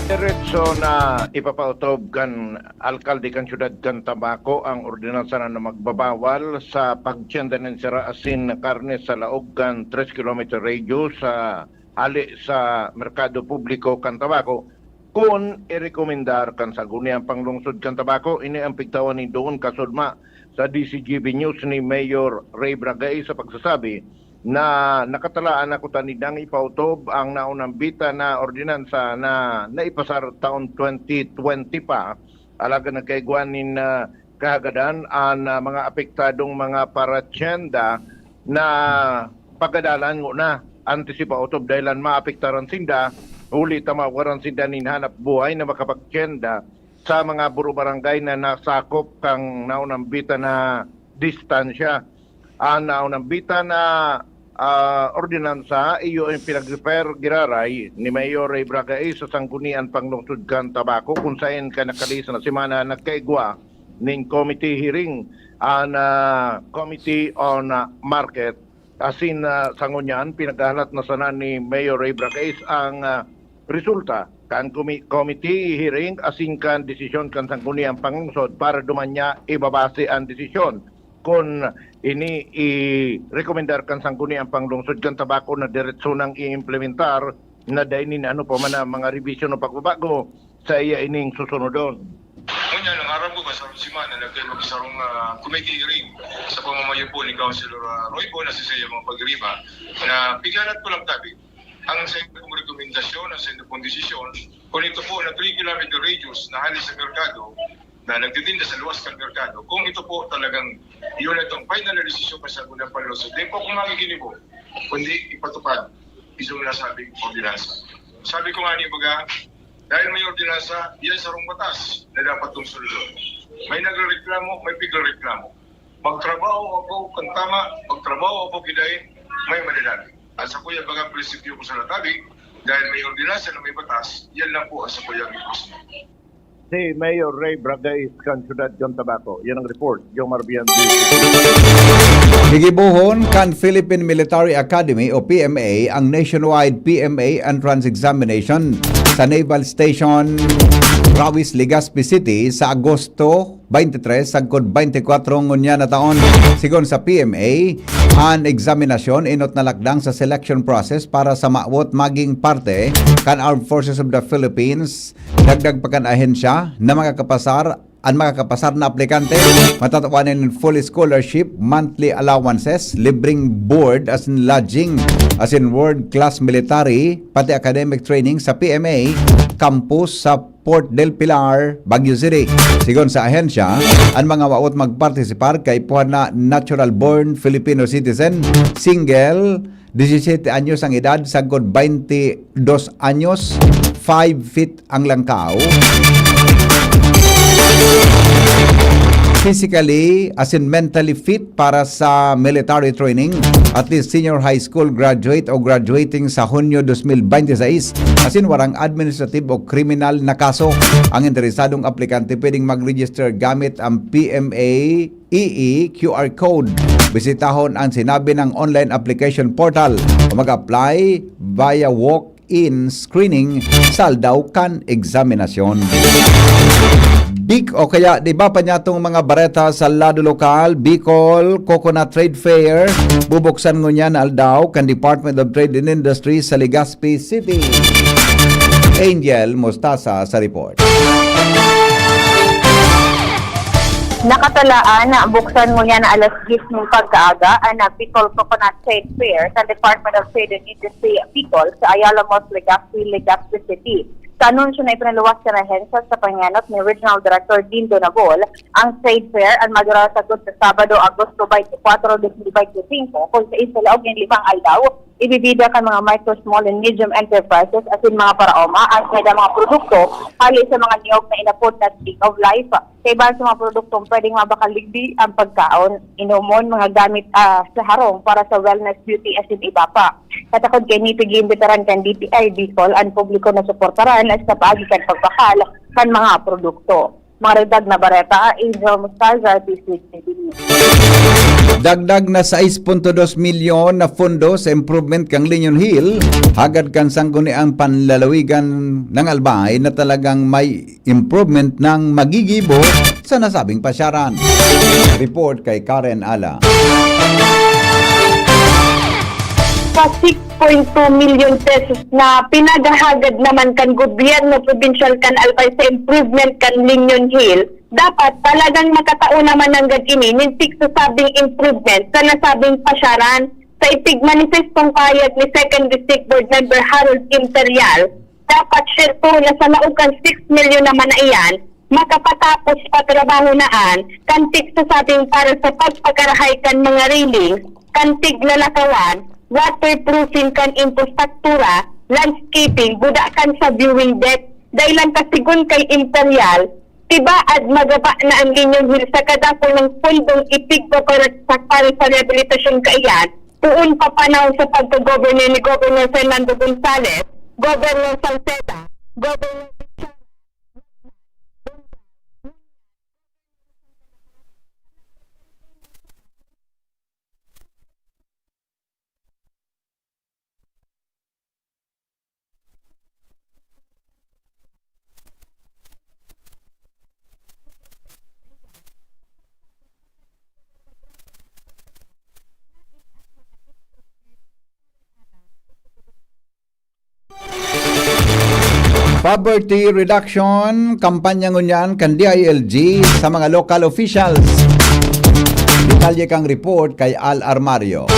Diretso na ipapautob kan alkalde kan syudad kan Tabaco ang ordinansa na magbabawal sa pagtiyenda ng sira asin na karne sa laog kan 3 km radius sa ali sa merkado publiko kan Tabaco kung irekomendar kan saguniang panglungsod kan Tabaco. Ini ang pigtawan ni doon kasudma sa DCGB News ni Mayor Ray Bragay sa pagsasabi na nakatalaan ako tanidang ipautob ang naunang bita na ordinansa na naipasar taon 2020 pa alaga nagkaigwanin na kahagadan ang mga apektadong mga paratyenda na pagadalan ngo na antisipa utob dahilan maapektaran sinda uli tamawaran sinda ninhanap buhay na makapagtyenda sa mga buro barangay na nasakop kang naunang bita na distansya. Ang naunang bita na ordinansa iyo ang pinag-refer giraray ni Mayor Ray Bragay sa sanggunian panglungsod kan Tabaco kung saan ka nakalisa na semana nagkaigwa ning committee hearing ang Committee on Market asin sangunyan pinaghahalat na sana ni Mayor Ray Bragay ang resulta kan committee hearing asin kan desisyon kan sanggunian panglungsod para dumanya ibabase ang desisyon kung ini i-rekomendar kan sangguni ang panglungsod kan Tabaco na diretso nang i-implementar na dainin ano pa man mga revision o pagbabago sa iya ining susunodon. Kunya lang araw ko sa simana nagkaroon sa committee hearing sa pamamayo po ni Councilor Roy Bo na sa mga pagriba na piganat ko lang tabi ang sa kong rekomendasyon ang sa kong desisyon kung ito po na 3 km radius na halis sa merkado na nagtitinda sa luwas ng merkado, kung ito po talagang yun itong final na desisyon pa sa gunang panlusod, di po kung magiging po, kundi ipatupad isang nasabing ordinansa. Sabi ko nga ni Baga, dahil may ordinansa, yan sa rong batas na dapat itong sunod. May nagreklamo, may pigreklamo. Magtrabaho ako kung tama, magtrabaho ako kidain, may madadali. At sa kuya Baga prinsipyo ko sa latabi, dahil may ordinansa na may batas, yan lang po ang sa kuya Mikos. Si Mayor Ray Bragay kan syudad kan Tabaco. Yan ang report. Jomar Bien. Gigibuhon kan Philippine Military Academy o PMA ang nationwide PMA entrance examination sa Naval Station Rawis, Legazpi City sa Agosto 23 sagkod 24 ngunya na taon. Sigon sa PMA, ang examinasyon inot na lakdang sa selection process para sa maawot maging parte kan Armed Forces of the Philippines. Dagdag pa kan ahensya na makakapasar na aplikante matatawanan ng full scholarship, monthly allowances, libreng board as in lodging, as in world-class military, pati academic training sa PMA campus sa Port del Pilar, Baguio City. Sigon sa ahensya, ang mga waot magpartisipar kay puhan na natural-born Filipino citizen, single, 17 anyos ang edad, sagod 22 anyos, 5 feet ang langkaw, physically as in mentally fit para sa military training, at least senior high school graduate o graduating sa Hunyo 2026, as in warang administrative o criminal na kaso. Ang interesadong aplikante pwedeng mag-register gamit ang PMA EE QR code. Bisitahon ang sinabi ng online application portal o mag-apply via walk-in screening sa aldaw kan eksaminasyon. O kaya, di ba pa niya itong mga bareta sa lado lokal, Bicol, Coconut Trade Fair, bubuksan mo niyan aldaw kan Department of Trade and Industry sa Legazpi City. Angel Mostasa sa report. Nakatalaan na buksan mo yan na alas 10 ng pagkaaga ang Bicol Coconut Trade Fair sa Department of Trade and Industry Bicol sa Ayala Malls, Legazpi City. Sa anunsyo na ipinaluwas sa ahensya sa panyanot ni Regional Director Dean Donabol, ang trade fair ang magarasagot sa Sabado, Agosto 24, 2025 kung sa isa laog ng 5 aldaw. Ibibida ka mga micro, small, and medium enterprises as in mga paraoma at may mga produkto hali sa mga niyog na inapod na stick of life. Kaya ba sa mga produktong pwedeng mabakaligdi ang pagkaon, inumon, mga gamit sa harong para sa wellness, beauty, as in iba pa. Katakod kay nipig-imbitaran kan DTI Bicol ang publiko na suportaran as sa paagikan pagpakal kan mga produkto. Mga redag na bareta, Angel Mustasa, PCTV. Dagdag na 6.2 milyon na pondo sa improvement kang Linyon Hill, hagad kan sangguni ang panlalawigan ng Albay na talagang may improvement ng magigibo sa nasabing pasyaran. Report kay Karen Ala. Sa 6.2 million pesos na pinagahagad naman kan gobyerno provincial kan Albay sa improvement kan Linyon Hill, dapat talagang makatao naman ng gagini nintik sa sabing improvement sa nasabing pasyaran. Sa ipigmanifestong payag ni 2nd District Board Member Harold Imperial, dapat syerto na sa naukan 6 million naman na iyan, makapatapos patrabaho naan, kantik sa sabing para sa pagpagarahay kan mga railing, kantig lalakawan, waterproofing kan infrastruktura, landscaping, budakan sa viewing deck, dahilan kasigun kay Imperial, tiba at magaba na ang Linyon Hill sa kadako ng pundong ipigpo para sa rehabilitasyon kaiyan, tuon papanaw sa pagka-governor ni Governor Fernando Gonzales, Governor Salceda, Governor Poverty reduction kampanya ngunyan kan DILG sa mga local officials. Detalye kang report kay Al Armario.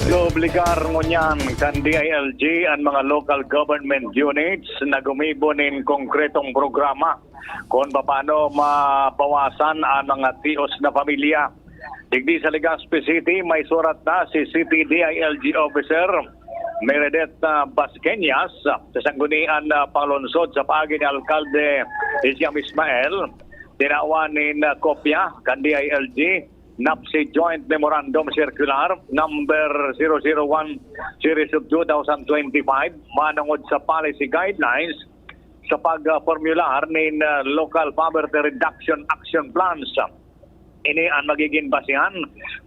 Iobligar ngunyan kan DILG ang mga local government units na gumibo nin konkretong programa kung paano mabawasan ang mga tios na pamilya. Digdi sa Legazpi City, may surat na si City DILG Officer Meredith Basqueñas sa sanggunian na panglungsod sa paagi ni Alcalde Isyam Ismael. Tinawanin kopya kan DILG NAPSI Joint Memorandum Circular number 001 Series of 2025 manungod sa policy guidelines sa pag-formular ng Local Poverty Reduction Action Plans. Ini ang magiging basihan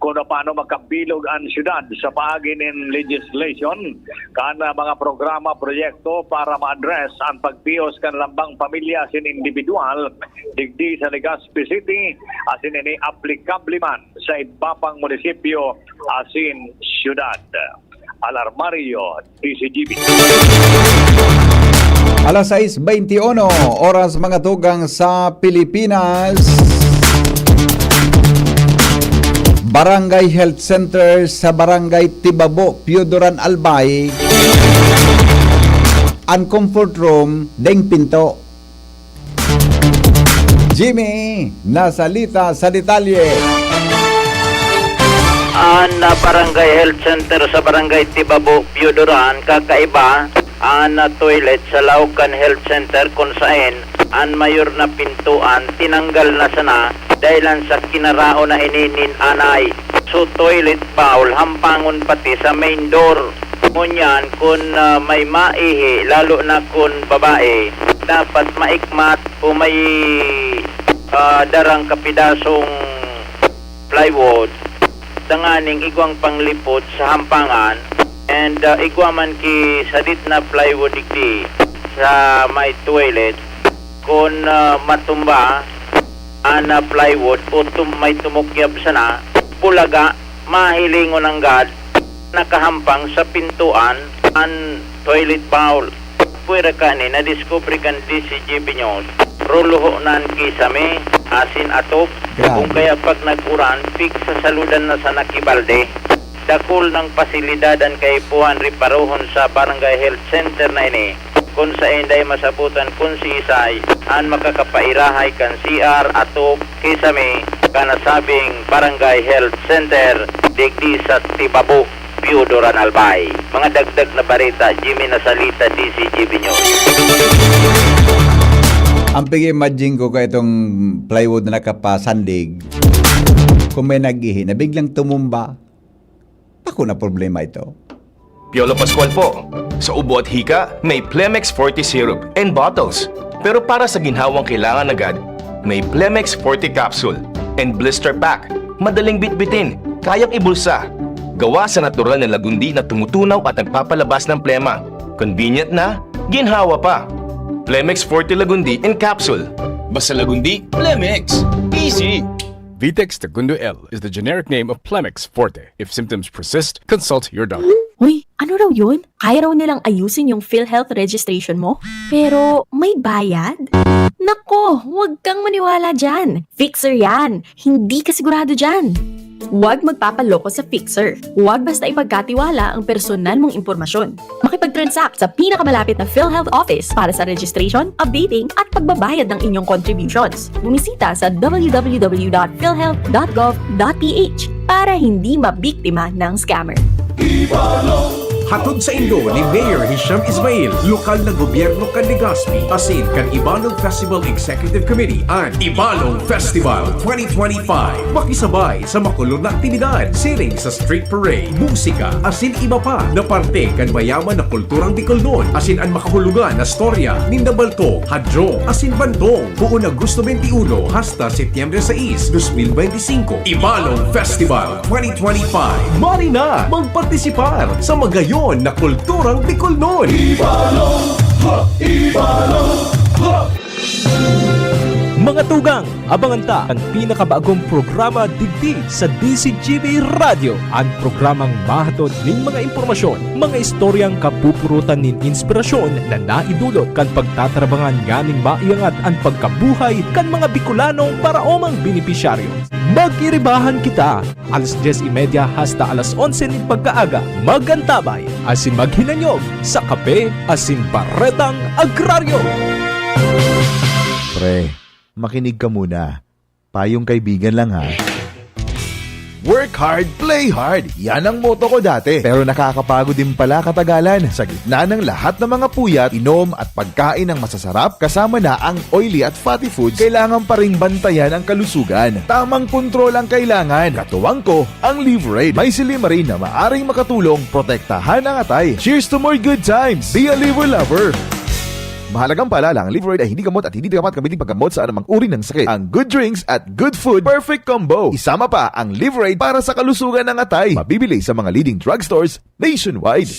kung paano magkabilog ang syudad sa paagi ng legislation kan mga programa, proyekto para ma-address ang pagpiyos kan lambang pamilya sin individual digdi sa Legazpi City asin ini applicable man sa iba pang munisipyo asin syudad. Alarmario, DCGB. Alas 6:21 oras mga tugang sa Pilipinas. Barangay Health Center sa Barangay Tibabo, Piodoran, Albay. Ang comfort room, deng pinto. Jimmy, nasalita sa detalye. Ang Barangay Health Center sa Barangay Tibabo, Piodoran, kakaiba ang toilet sa Laucan Health Center kung saan ang mayor na pintuan tinanggal na sana dahilan sa kinarao na ininin anay. So toilet bowl hampangon pati sa main door. Ngunyan kung may maihi lalo na kung babae dapat maikmat o may darang kapidasong plywood danganing igwang panglipot sa hampangan and igwaman ki sadit na plywood digdi sa may toilet kung matumba na plywood o may tumukyab sana bulaga mahilingon ang gad nakahampang sa pintuan ang toilet bowl. Pwera kani na discovery kan DCGB News ruluho nan kisame asin atop kung kaya pag nag-uran pig sa saludan na sa nakibalde dakol ng pasilidadan kay puhan riparohon sa Barangay Health Center na ini kung sa inday masabutan kung si Isay ang makakapairahay kan CR atop kisame kanasabing Barangay Health Center digdi sa Tibabu Piudoran Albay. Mga dagdag na barita, Jimmy Nasalita, DCGB News. Ang pag-imagine ko ka itong plywood na nakapasandig, kung may nag-ihi na biglang tumumba, ako na problema ito. Piolo Pascual po. Sa ubo at hika, may Plemex Forte Syrup and bottles. Pero para sa ginhawang kailangan agad, may Plemex Forte Capsule and Blister Pack. Madaling bitbitin, kayang ibulsa. Gawa sa natural na lagundi na tumutunaw at nagpapalabas ng plema. Convenient na, ginhawa pa. Plemex Forte Lagundi in Capsule. Basta Lagundi, Plemex. Easy! Vitex Segundo L is the generic name of Plemex Forte. If symptoms persist, consult your doctor. Uy, ano raw yun? Kaya raw nilang ayusin yung PhilHealth registration mo? Pero may bayad? Nako, huwag kang maniwala dyan. Fixer yan. Hindi ka sigurado dyan. Huwag magpapaloko sa Fixer. Huwag basta ipagkatiwala ang personal mong impormasyon. Makipag-transact sa pinakamalapit na PhilHealth office para sa registration, updating at pagbabayad ng inyong contributions. Bumisita sa www.philhealth.gov.ph para hindi mabiktima ng scammer. Hatod sa Indo ni Mayor Hisham Ismail, lokal na gobyerno kan Legazpi, asin kan Ibalong Festival Executive Committee ang Ibalong Festival 2025. Makisabay sa makulong na aktibidad, siling sa street parade, musika, asin iba pa na parte kan mayaman na kulturang Bicolnon, asin ang makahulugan na storya ni Nabalto, Hadjo, asin Bantong, buong Agosto 21 hasta Setyembre 6, 2025. Ibalong Festival 2025. Mari na magpartisipar sa magayon na kulturang Bicolnon. Ibalong, ha! Ibalong, ha! Mga tugang, abangan ta ang pinakabagong programa digdi sa DCGB Radio. Ang programang mahatod ning mga impormasyon, mga istoryang kapupurutan nin inspirasyon na naidulot kan pagtatrabangan nganing maiangat ang pagkabuhay kan mga Bicolanong paraomang benepisyaryo. Magkiribahan kita, alas 10:30 hasta alas 11 ning pagkaaga, magantabay, asin maghinanyog sa kape, asin baretang agraryo. Pre, makinig ka muna. Payong kaibigan lang ha. Work hard, play hard. Yan ang motto ko dati. Pero nakakapagod din pala katagalan. Sa gitna ng lahat ng mga puyat, inom at pagkain ng masasarap, kasama na ang oily at fatty foods, kailangan pa ring bantayan ang kalusugan. Tamang kontrol ang kailangan. Katuwang ko, ang Liverade. May Silimarin na maaring makatulong protektahan ang atay. Cheers to more good times. Be a liver lover. Mahalagang paalala, ang Liverade ay hindi gamot at hindi dapat gamitin paggamot sa anumang uri ng sakit. Ang good drinks at good food, perfect combo. Isama pa ang Liverade para sa kalusugan ng atay. Mabibili sa mga leading drugstores nationwide.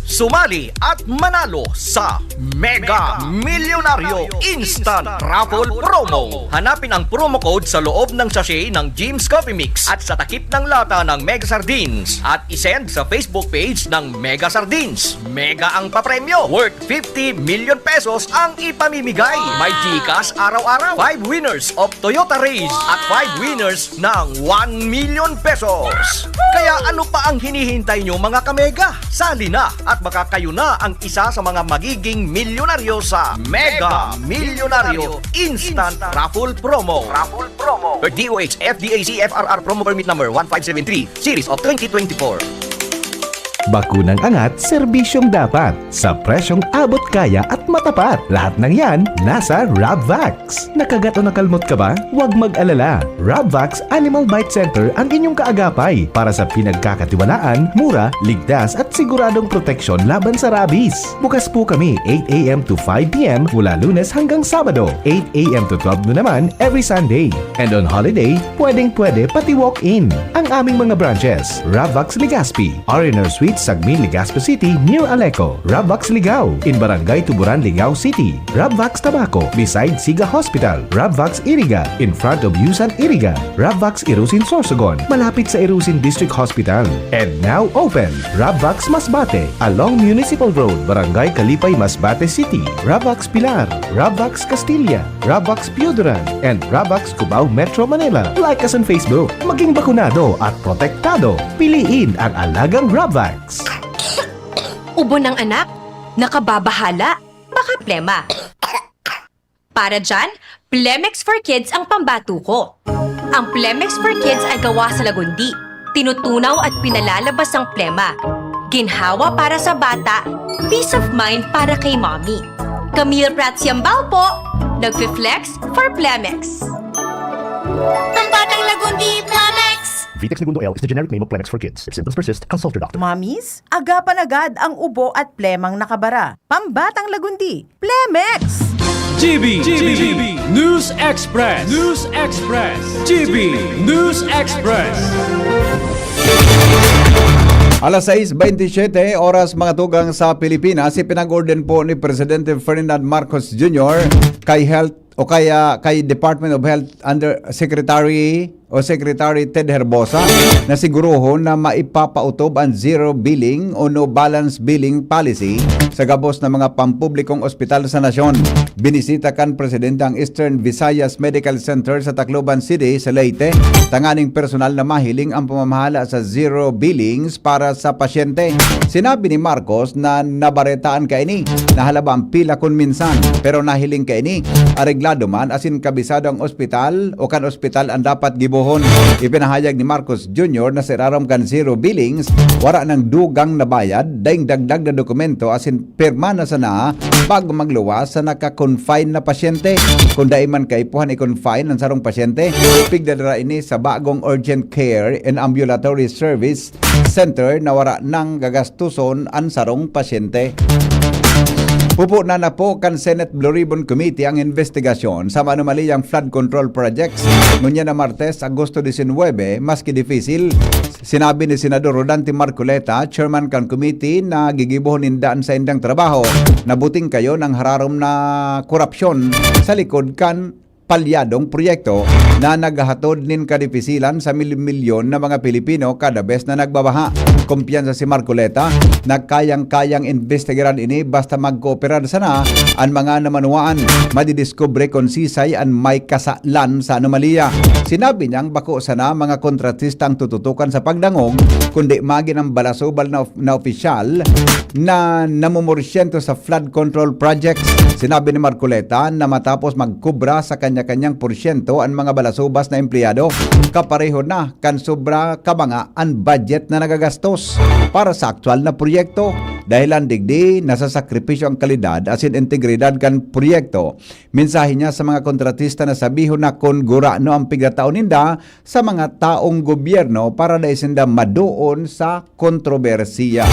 Sumali at manalo sa Mega Milyonaryo Instant Raffle Promo. Hanapin ang promo code sa loob ng sachet ng Jim's Coffee Mix at sa takip ng lata ng Mega Sardines at isend sa Facebook page ng Mega Sardines. Mega ang papremyo. Worth 50 million pesos ang ipamimigay. May GCash araw-araw. 5 winners of Toyota Race at 5 winners ng 1 million pesos. Kaya ano pa ang hinihintay nyo mga kamega? Sali na at baka kayo na ang isa sa mga magiging milyonaryo sa Mega Milyonaryo Instant Raffle Promo. DOH FDAC FRR Promo Permit Number 1573 Series of 2024. Bakunang angat, serbisyong dapat. Sa presyong abot kaya at matapat. Lahat ng yan, nasa Rabvax. Nakagat o nakalmot ka ba? Huwag mag-alala. Rabvax Animal Bite Center ang inyong kaagapay para sa pinagkakatiwalaan, mura, ligtas at siguradong proteksyon laban sa rabies. Bukas po kami 8 a.m. to 5 p.m. mula Lunes hanggang Sabado, 8 a.m. to 12 noon naman every Sunday. And on holiday, pwedeng-pwede pati walk-in. Ang aming mga branches, Rabvax Legazpi, Ariner Suite Sagmin, Legazpi City, near Aleco, Rabvax Ligao, in Barangay Tuburan, Ligao City. Rabvax Tabaco beside Siga Hospital. Rabvax Iriga in front of Yusan Iriga. Rabvax Irusin Sorsogon malapit sa Irusin District Hospital. And now open, Rabvax Masbate along Municipal Road, Barangay Kalipay, Masbate City. Rabvax Pilar, Rabvax Castilla, Rabvax Piuduran, and Rabvax Cubao Metro Manila. Like us on Facebook. Maging bakunado at protektado. Piliin ang alagang Rabvax. Ubo ng anak, nakababahala, baka plema. Para dyan, Plemex for Kids ang pambato ko. Ang Plemex for Kids ay gawa sa lagundi. Tinutunaw at pinalalabas ang plema. Ginhawa para sa bata, peace of mind para kay mommy. Camille Prats Yambao po, nagfi-flex for Plemex. Pambatang lagundi, Plemex! Vitex Segundo L is the generic name of Plemex for kids. If symptoms persist, consult your doctor. Mommies, agapan agad ang ubo at plemang nakabara. Pambatang lagundi, Plemex! GB News Express. News Express. GB News Express. Alas 6:27 oras mga tugang sa Pilipinas, ipinag-orden po ni Presidente Ferdinand Marcos Jr. kay Health o kay Department of Health Under Secretary Ted Herbosa na siguruhon na maipapautob ang zero billing o no balance billing policy sa gabos ng mga pampublikong ospital sa nasyon. Binisita kan Presidente ang Eastern Visayas Medical Center sa Tacloban City sa Leyte. Tanganing personal na mahiling ang pamamahala sa zero billings para sa pasyente. Sinabi ni Marcos na nabaretaan kaini, nahalaba ang pila kun minsan, pero nahiling kaini areglado man asin kabisado ang ospital o kan ospital ang dapat gibuhon. Ipinahayag ni Marcos Jr. na siraram kan zero billings, wara ng dugang nabayad, daing dagdag na dokumento asin pirma na sana bago magluwas sa naka-confine na pasyente. Kung dai man kay puhan i-confine ang sarong pasyente, pigdadara ini sa bagong urgent care and ambulatory service center na wara nang gagastuson ang sarong pasyente. Pupo na po kan Senate Blue Ribbon Committee ang investigasyon sa manumaliyang flood control projects. Ngunya na Martes, Agosto 19, maski difícil, sinabi ni Senador Rodante Marcoleta, chairman kan committee, na gigibuhon indaan sa indang trabaho, nabuting kayo ng hararom na korupsyon sa likod kan palyadong proyekto na naghatod nin kadipisilan sa milyon na mga Pilipino kada bes na nagbabaha. Kumpiyansa si Marcoleta na kayang-kayang investigaran ini basta magkooperar sana ang mga namanuaan, madidiskubre kung sisay ang may kasalan sa anomalya. Sinabi niyang bako sana mga kontratista ang tututukan sa pagdangog kundi magin ang balasubal na opisyal na namumorsyento sa flood control projects. Sinabi ni Marcoleta na matapos magkubra sa kanya-kanyang porsyento ang mga balasubas na empleyado, kapareho na kan sobra kabanga ang budget na nagagastos para sa aktual na proyekto. Dahilan digdi nasasakripisyo ang kalidad asin integridad kan proyekto. Mensahe niya sa mga kontratista na sabihon na kung gurano ang pigataon ninda sa mga taong gobyerno para na isinda madoon sa kontrobersiya.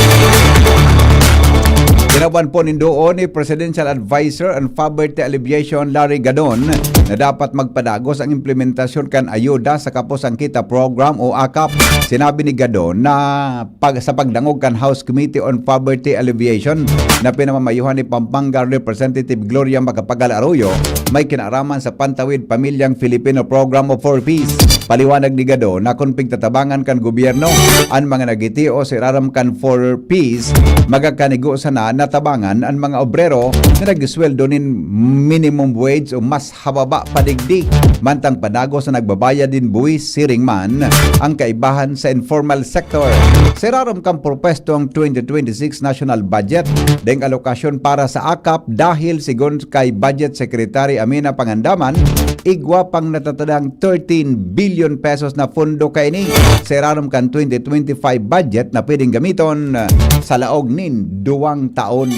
Ginawan po nindoon ni Presidential Advisor on Poverty Alleviation Larry Gadon na dapat magpadagos ang implementasyon kan ayuda sa Kapos-ang Kita Program o AKAP. Sinabi ni Gadon na sa pagdangog kan House Committee on Poverty Alleviation na pinamamayuhan ni Pampanga Representative Gloria Macapagal Arroyo, may kinaraman sa Pantawid Pamilyang Filipino Program of 4Ps. Paliwanag ni Gadon na kung pigtatabangan kan gobyerno ang mga nagitio sa iraram kan 4Ps, magakanigo sana natabangan ang mga obrero na nagsweldo nin minimum wage o mas hababa padigdi. Mantang panago sa nagbabayad din buwis siring man ang kaibahan sa informal sector. Siraram kang propesto ang 2026 national budget deng alokasyon para sa AKAP dahil sigon kay Budget Secretary Amina Pangandaman, igwa pang natatadang 13 billion pesos na pondo kaini. Siraram kan 2025 budget na pwedeng gamiton sa laog nin 2 taon.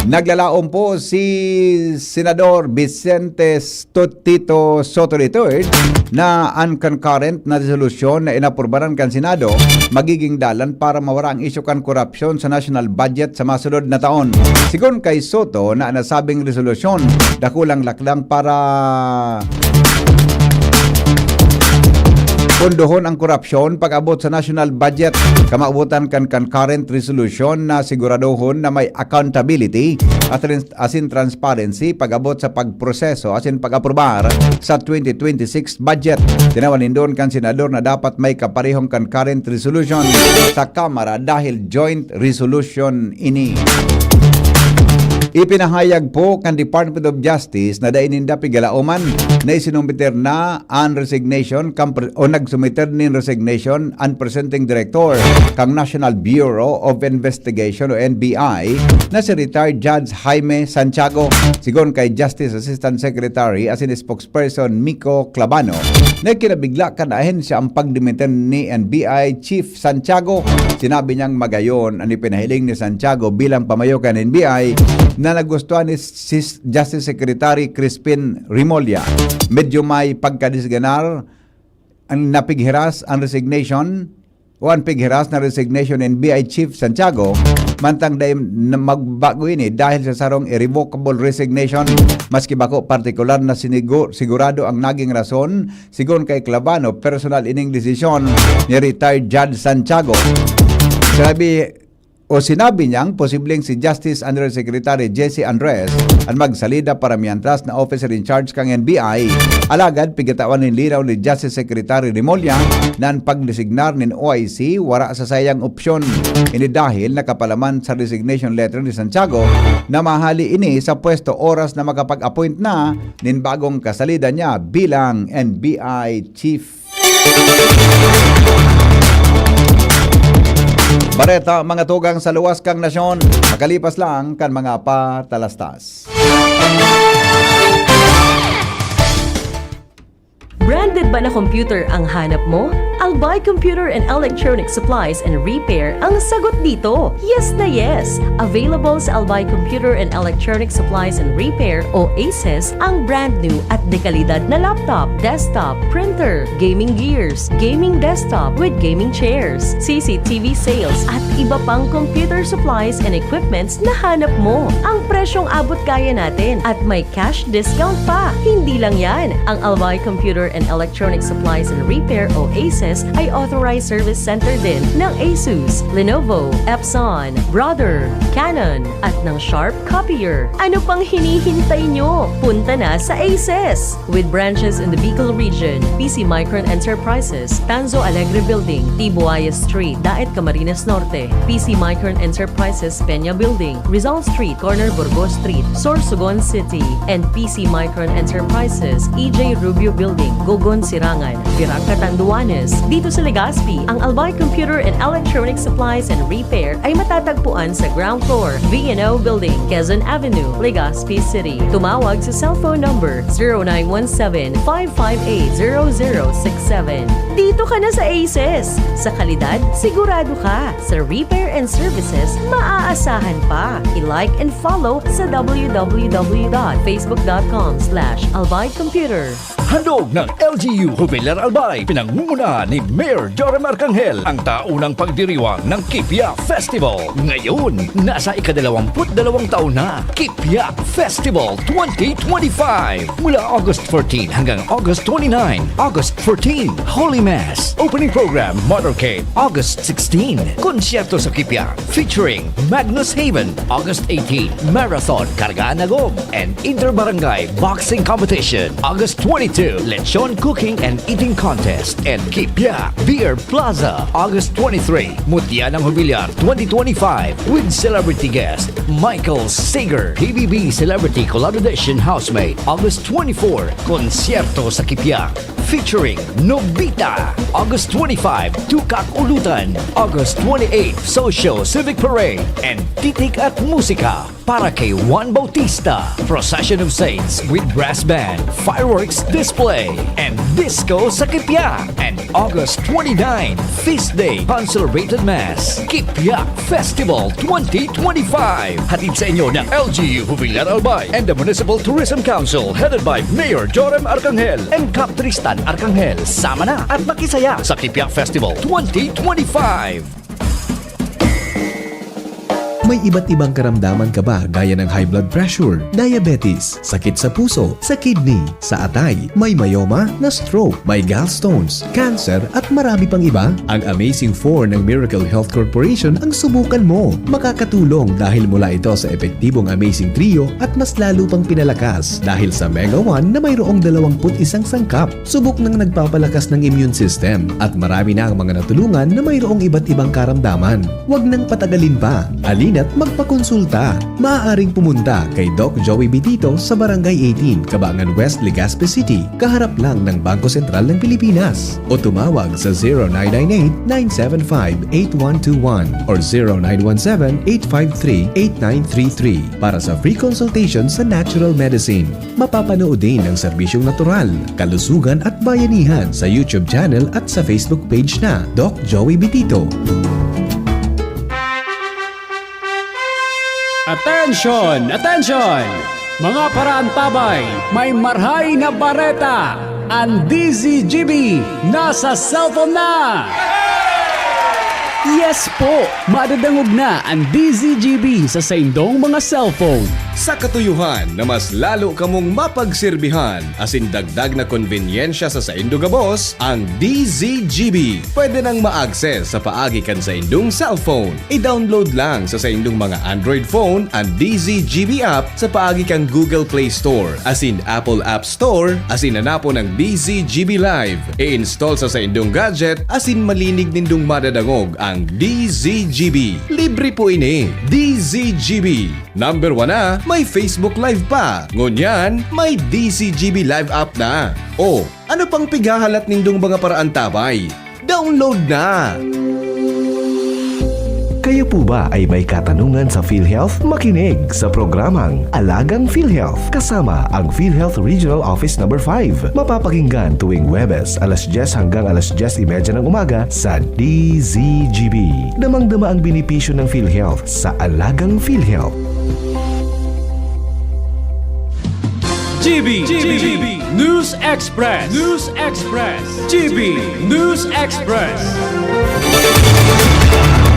Naglalaom po si Senador Vicente Tito Soto III na unconcurrent na resolusyon na inapurbaran kan Senado magiging dalan para mawara ang isyu kan korupsyon sa national budget sa masunod na taon. Sigon kay Soto na nasabing resolusyon dakulang laklang para Punduhon ang korupsyon pag-abot sa national budget. Kamaubutan kan concurrent resolution na siguraduhon na may accountability at asin transparency pag-abot sa pagproseso asin pag-aprobar sa 2026 budget. Tinawanin doon kan senador na dapat may kaparehong concurrent resolution sa Kamara dahil joint resolution ini. Ipinahayag po kan Department of Justice na daininda pigalauman na isinumbiter na ang resignation o nagsumiter nin resignation ang presenting director kang National Bureau of Investigation o NBI na si retired Judge Jaime Santiago. Sigon kay Justice Assistant Secretary as in spokesperson Miko Clavano na kinabigla kan ahensya ang pagdimiter ni NBI Chief Santiago. Sinabi niyang magayon ang ipinahiling ni Santiago bilang pamayo kan NBI na nagustuhan ni Justice Secretary Crispin Rimolya. Medyo may pagkadisganar ang napighiras ang resignation o ang pighiras na resignation ng NBI Chief Santiago mantang dahil magbago ini dahil sa sarong irrevocable resignation. Maski bako partikular na sigurado ang naging rason sigon kay Clavano personal ining desisyon ni retired Judge Santiago. Sinabi niyang posibleng si Justice Undersecretary Jesse Andres ang magsalida para miantras na officer in charge kang NBI. Alagad, pigatawan ng linaw ni Justice Secretary Rimolya na ang pagdesignar ng OIC wara sa sayang opsyon. Ini dahil nakapalaman sa resignation letter ni Santiago na mahali ini sa pwesto oras na makapag-appoint na nin bagong kasalida niya bilang NBI Chief. Bareta, mga tugang sa luwas kang nasyon, makalipas lang kan mga patalastas. Branded ba na computer ang hanap mo? Albay Computer and Electronic Supplies and Repair ang sagot dito. Yes na yes! Available sa Albay Computer and Electronic Supplies and Repair o ACES ang brand new at dekalidad na laptop, desktop, printer, gaming gears, gaming desktop with gaming chairs, CCTV sales at iba pang computer supplies and equipments na hanap mo. Ang presyong abot kaya natin at may cash discount pa. Hindi lang yan. Ang Albay Computer and Electronic Supplies and Repair o ACES ay authorized service center din ng Asus, Lenovo, Epson, Brother, Canon at ng Sharp Copier. Ano pang hinihintay nyo? Punta na sa ACES! With branches in the Bicol region, PC Micron Enterprises, Tanzo Alegre Building, Tibuaya Street, Daet Camarines Norte, PC Micron Enterprises, Peña Building, Rizal Street, Corner Burgos Street, Sorsogon City, and PC Micron Enterprises, EJ Rubio Building, Gogon Sirangan, Virac Catanduanes. Dito sa Legazpi, ang Albay Computer and Electronic Supplies and Repair ay matatagpuan sa ground floor, V&O Building, Quezon Avenue, Legazpi City. Tumawag sa cellphone number 0917-558-0067. Dito ka na sa ACES. Sa kalidad, sigurado ka. Sa repair and services, maaasahan pa. I-like and follow sa www.facebook.com/albaycomputer. Handog ng LGU Jubilar Albay, pinangunguna ni Mayor Joram Arcangel ang taunang pagdiriwang ng Kipya Festival. Ngayon, nasa ika-22 taon na, Kipya Festival 2025. Mula August 14 hanggang August 29. August 14, Holy Mass. Opening program, Motorcade. August 16, konsyerto sa Kipya featuring Magnus Haven. August 18, Marathon Kargaan Agom and Inter-Barangay Boxing Competition. August 22, Lechon Cooking and Eating Contest and Kipya Beer Plaza. August 23, Mutya ng Jubilar 2025 with celebrity guest Michael Sager, PBB Celebrity Collaboration Housemate. August 24, konsyerto sa Kipya featuring Nobita. August 25, Tukak Ulutan. August 28, Social Civic Parade and Titik at Musika para kay Juan Bautista. Procession of Saints with brass band, fireworks display, and disco sa Kipya. And August 29, Feast Day, Uncelebrated Mass. Kipya Festival 2025. Hatid sa inyo ng LGU Jubilar Albay and the Municipal Tourism Council headed by Mayor Joram Arcangel and Cap Tristan Arcangel. Sama na at makisaya sa Kipya Festival 2025. May iba't ibang karamdaman ka ba gaya ng high blood pressure, diabetes, sakit sa puso, sa kidney, sa atay, may myoma, na stroke, may gallstones, cancer at marami pang iba? Ang Amazing 4 ng Miracle Health Corporation ang subukan mo. Makakatulong dahil mula ito sa epektibong Amazing Trio at mas lalo pang pinalakas dahil sa Mega 1 na mayroong 21 sangkap. Subok ng nagpapalakas ng immune system at marami na ang mga natulungan na mayroong iba't ibang karamdaman. Huwag nang patagalin pa. Alina't magpakonsulta. Maaaring pumunta kay Doc Joey Bitito sa Barangay 18, Cabangan West, Legazpi City, kaharap lang ng Bangko Sentral ng Pilipinas. O tumawag sa 0998-975-8121 or 0917-853-8933 para sa free consultation sa natural medicine. Mapapanood din ang serbisyong natural, kalusugan at bayanihan sa YouTube channel at sa Facebook page na Doc Joey Bitito. Attention! Attention! Mga parantabay, may marhay na bareta! Ang DZGB nasa cellphone na! Yes po! Madadangog na ang DZGB sa saindong mga cellphone. Sa katuyuhan na mas lalo kamong mapagserbihan asin dagdag na konbenyensya sa saindo gabos, ang DZGB pwede nang ma-access sa paagi kan sa indong cellphone. I-download lang sa saindong mga Android phone ang DZGB app sa paagi kang Google Play Store asin Apple App Store asin hanapo ng DZGB Live. I-install sa saindong gadget asin malinig nindong madadangog ang DZGB. Libre po ini. DZGB. Number 1 na, may Facebook Live pa. Ngunyan, may DZGB Live app na. O, ano pang pighahalat nindong mga paraan tabay? Download na! Kayo po ba ay may katanungan sa PhilHealth? Makinig sa programang Alagang PhilHealth kasama ang PhilHealth Regional Office No. 5. Mapapakinggan tuwing Huwebes alas 10 hanggang alas 10:30 ng umaga sa DZGB. Damang-dama ang benepisyo ng PhilHealth sa Alagang PhilHealth. GB News Express. News Express. GB News Express.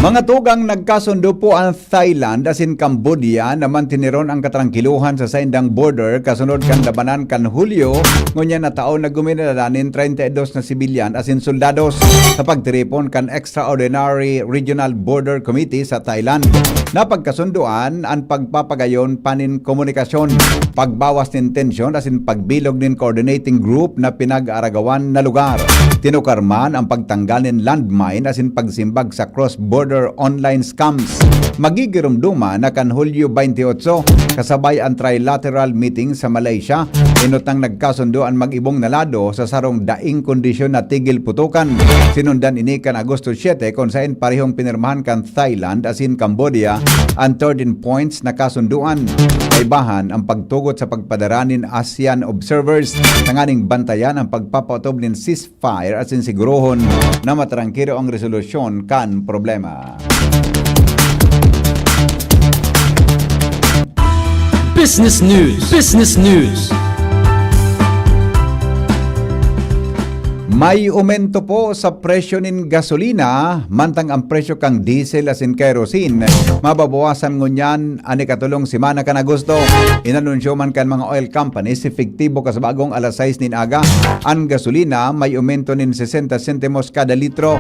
Mga tugang nagkasundo po ang Thailand asin Cambodia naman tiniron ang katrangkiluhan sa saindang border kasunod kan labanan kan Hulyo ngunya na taon na guminalanin 32 na sibilyan asin soldados sa pagtiripon kan Extraordinary Regional Border Committee sa Thailand. Napagkasunduan ang pagpapagayon panin komunikasyon, pagbawas nin tensyon asin pagbilog nin coordinating group na pinag-aragawan na lugar. Tinukar man ang pagtanggal nin landmine asin pagsimbag sa cross-border online scams. Magigirumduma na kan Hulyo 28 kasabay ang trilateral meeting sa Malaysia. Inutang nagkasunduan mag-ibong nalado sa sarong daing kondisyon na tigil putukan. Sinundan ini kan Agosto 7 kung saan parehong pinirmahan kan Thailand asin Cambodia ang 13 points na kasunduan. Kaibahan ang pagtugot sa pagpadaranin ASEAN observers tanganing bantayan ang pagpapautob nin ceasefire asin sigurohon na matrangkiro ang resolusyon kan problema. Business News. Business News. May umento po sa presyo nin gasolina, mantang ang presyo kang diesel asin kerosene. Mababawasan ngunyan ani katulong simana kan Agosto. Inanunsyo man kan mga oil companies efektibo kasabagong alas 6 nin aga. Ang gasolina may umento nin 60 sentimos kada litro.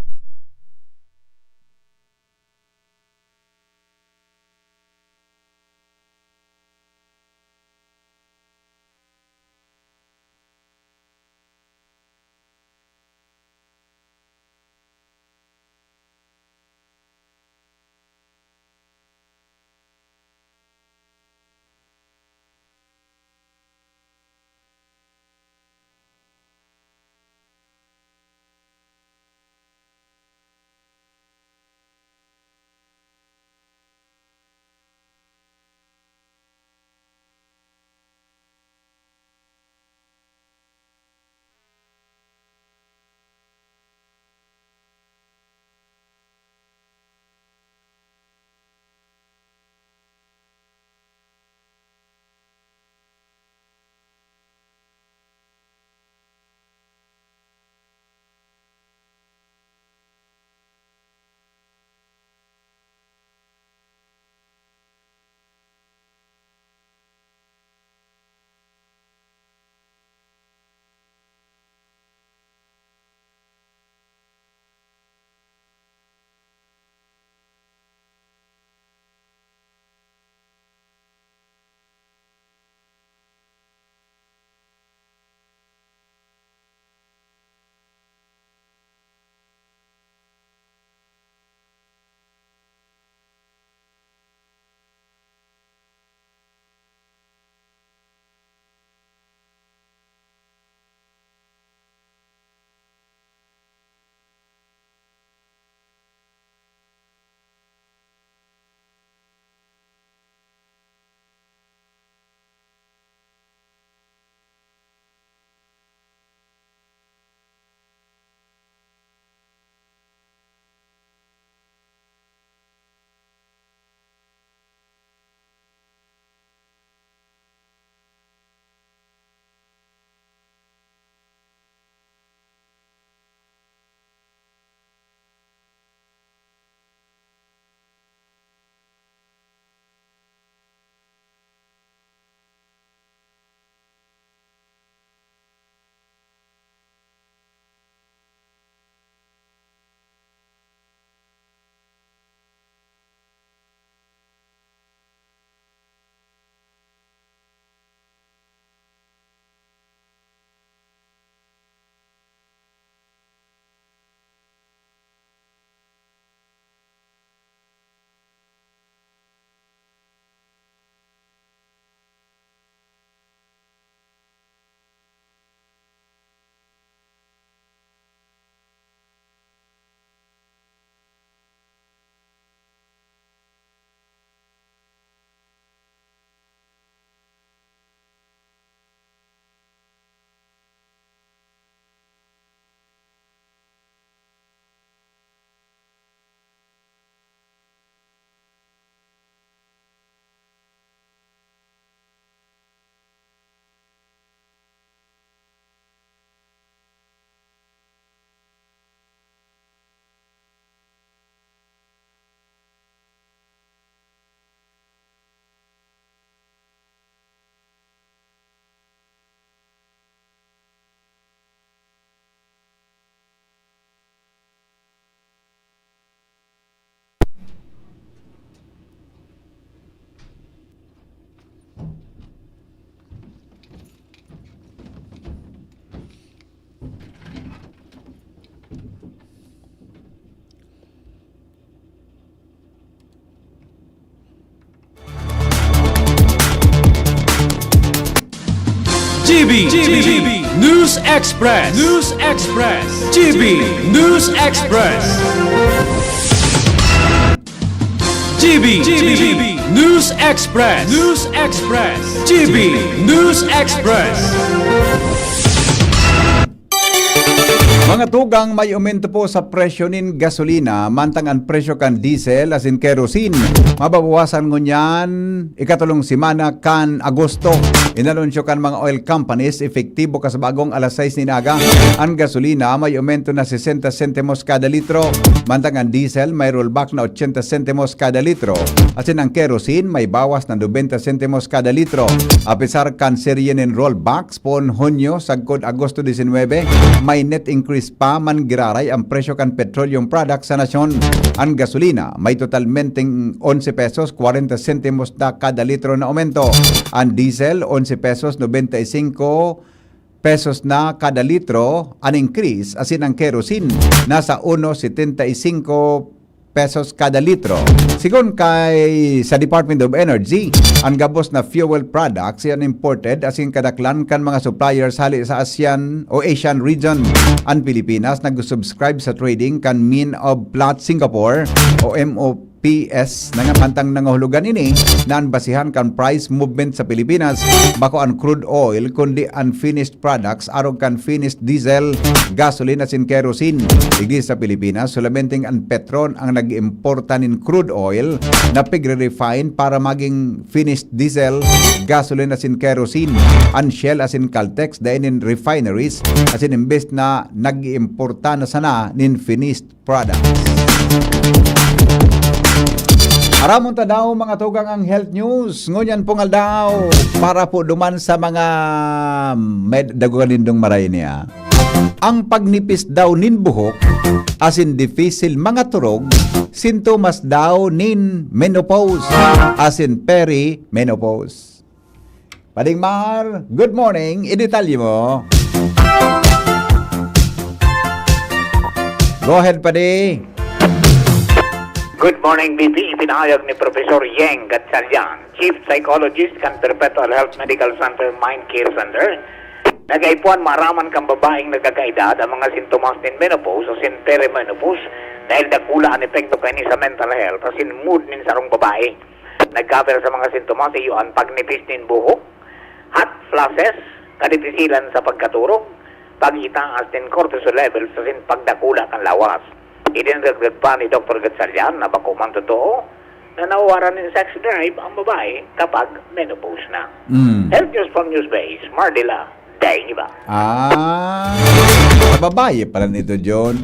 GB News Express. GB News Express. GB News Express. GB News Express. Mga tugang, may aumento po sa presyo nin gasolina, mantang ang presyo kan diesel asin kerosene. Mababawasan ngunyan ikatulong simana kan Agosto. Inanunsyo kan mga oil companies efektibo kasabagong alas 6 ni naga. Ang gasolina may aumento na 60 sentimos kada litro, mantang ang diesel may rollback na 80 sentimos kada litro. Asin ang kerosene may bawas na 90 sentimos kada litro. Apisar kan serye nin rollbacks pon Hunyo sagkod Agosto 19, may net increase pa man giraray ang presyo kan petroleum products sa nasyon. Ang gasolina may totalmenteng 11 pesos 40 sentimos na kada litro na aumento. Ang diesel 11 pesos 95 pesos na kada litro an increase, asin ang kerosene nasa 1.75 pesos kada litro. Sigon kay sa Department of Energy, ang gabos na fuel products yan imported asin kadaklan kan mga suppliers hali sa ASEAN o Asian region. Ang Pilipinas nag-subscribe sa trading kan Mean of Platts Singapore o MOPS na nga pantang nangahulugan ini na basihan kan price movement sa Pilipinas bako ang crude oil kundi unfinished products arog kan finished diesel, gasoline asin kerosene. Igi sa Pilipinas solamenteng ang Petron ang nag-importa nin crude oil na pigre-refine para maging finished diesel, gasoline asin kerosene. Ang Shell asin Caltex dahil nin refineries asin imbes na nag-importa na sana nin finished products. Aramon ta daw mga tugang ang health news. Ngunyan pungal daw para po duman sa mga dagugan nindong maray niya. Ang pagnipis daw nin buhok asin difficile mga turog, sintomas daw nin menopause asin perimenopause. Pading Mar, good morning. I-detalye mo. Go ahead, Padi. Good morning, BP. Ipinahayag ni Professor Yeng Gatchalian, Chief Psychologist kan Perpetual Health Medical Center Mind Care Center. Nagaipuan maraman kang babaeng nagkakaedad ang mga sintomas ng menopause o sin perimenopause dahil dakula ang epekto kani sa mental health o sin mood nin sarong babae. Nagcover sa mga sintomas iyo ang pagnipis nin buhok, hot flashes, kadipisilan sa pagkaturog, pag-itaas din cortisol levels sa sin pagdakula kan lawas. Idinagdag pa ni Dr. Gatchalian na bako man totoo na nawawaran ng sex drive ang babae kapag menopause na. Health News from Newsbase, Mardila, Dainiba. Babae pala nito, John.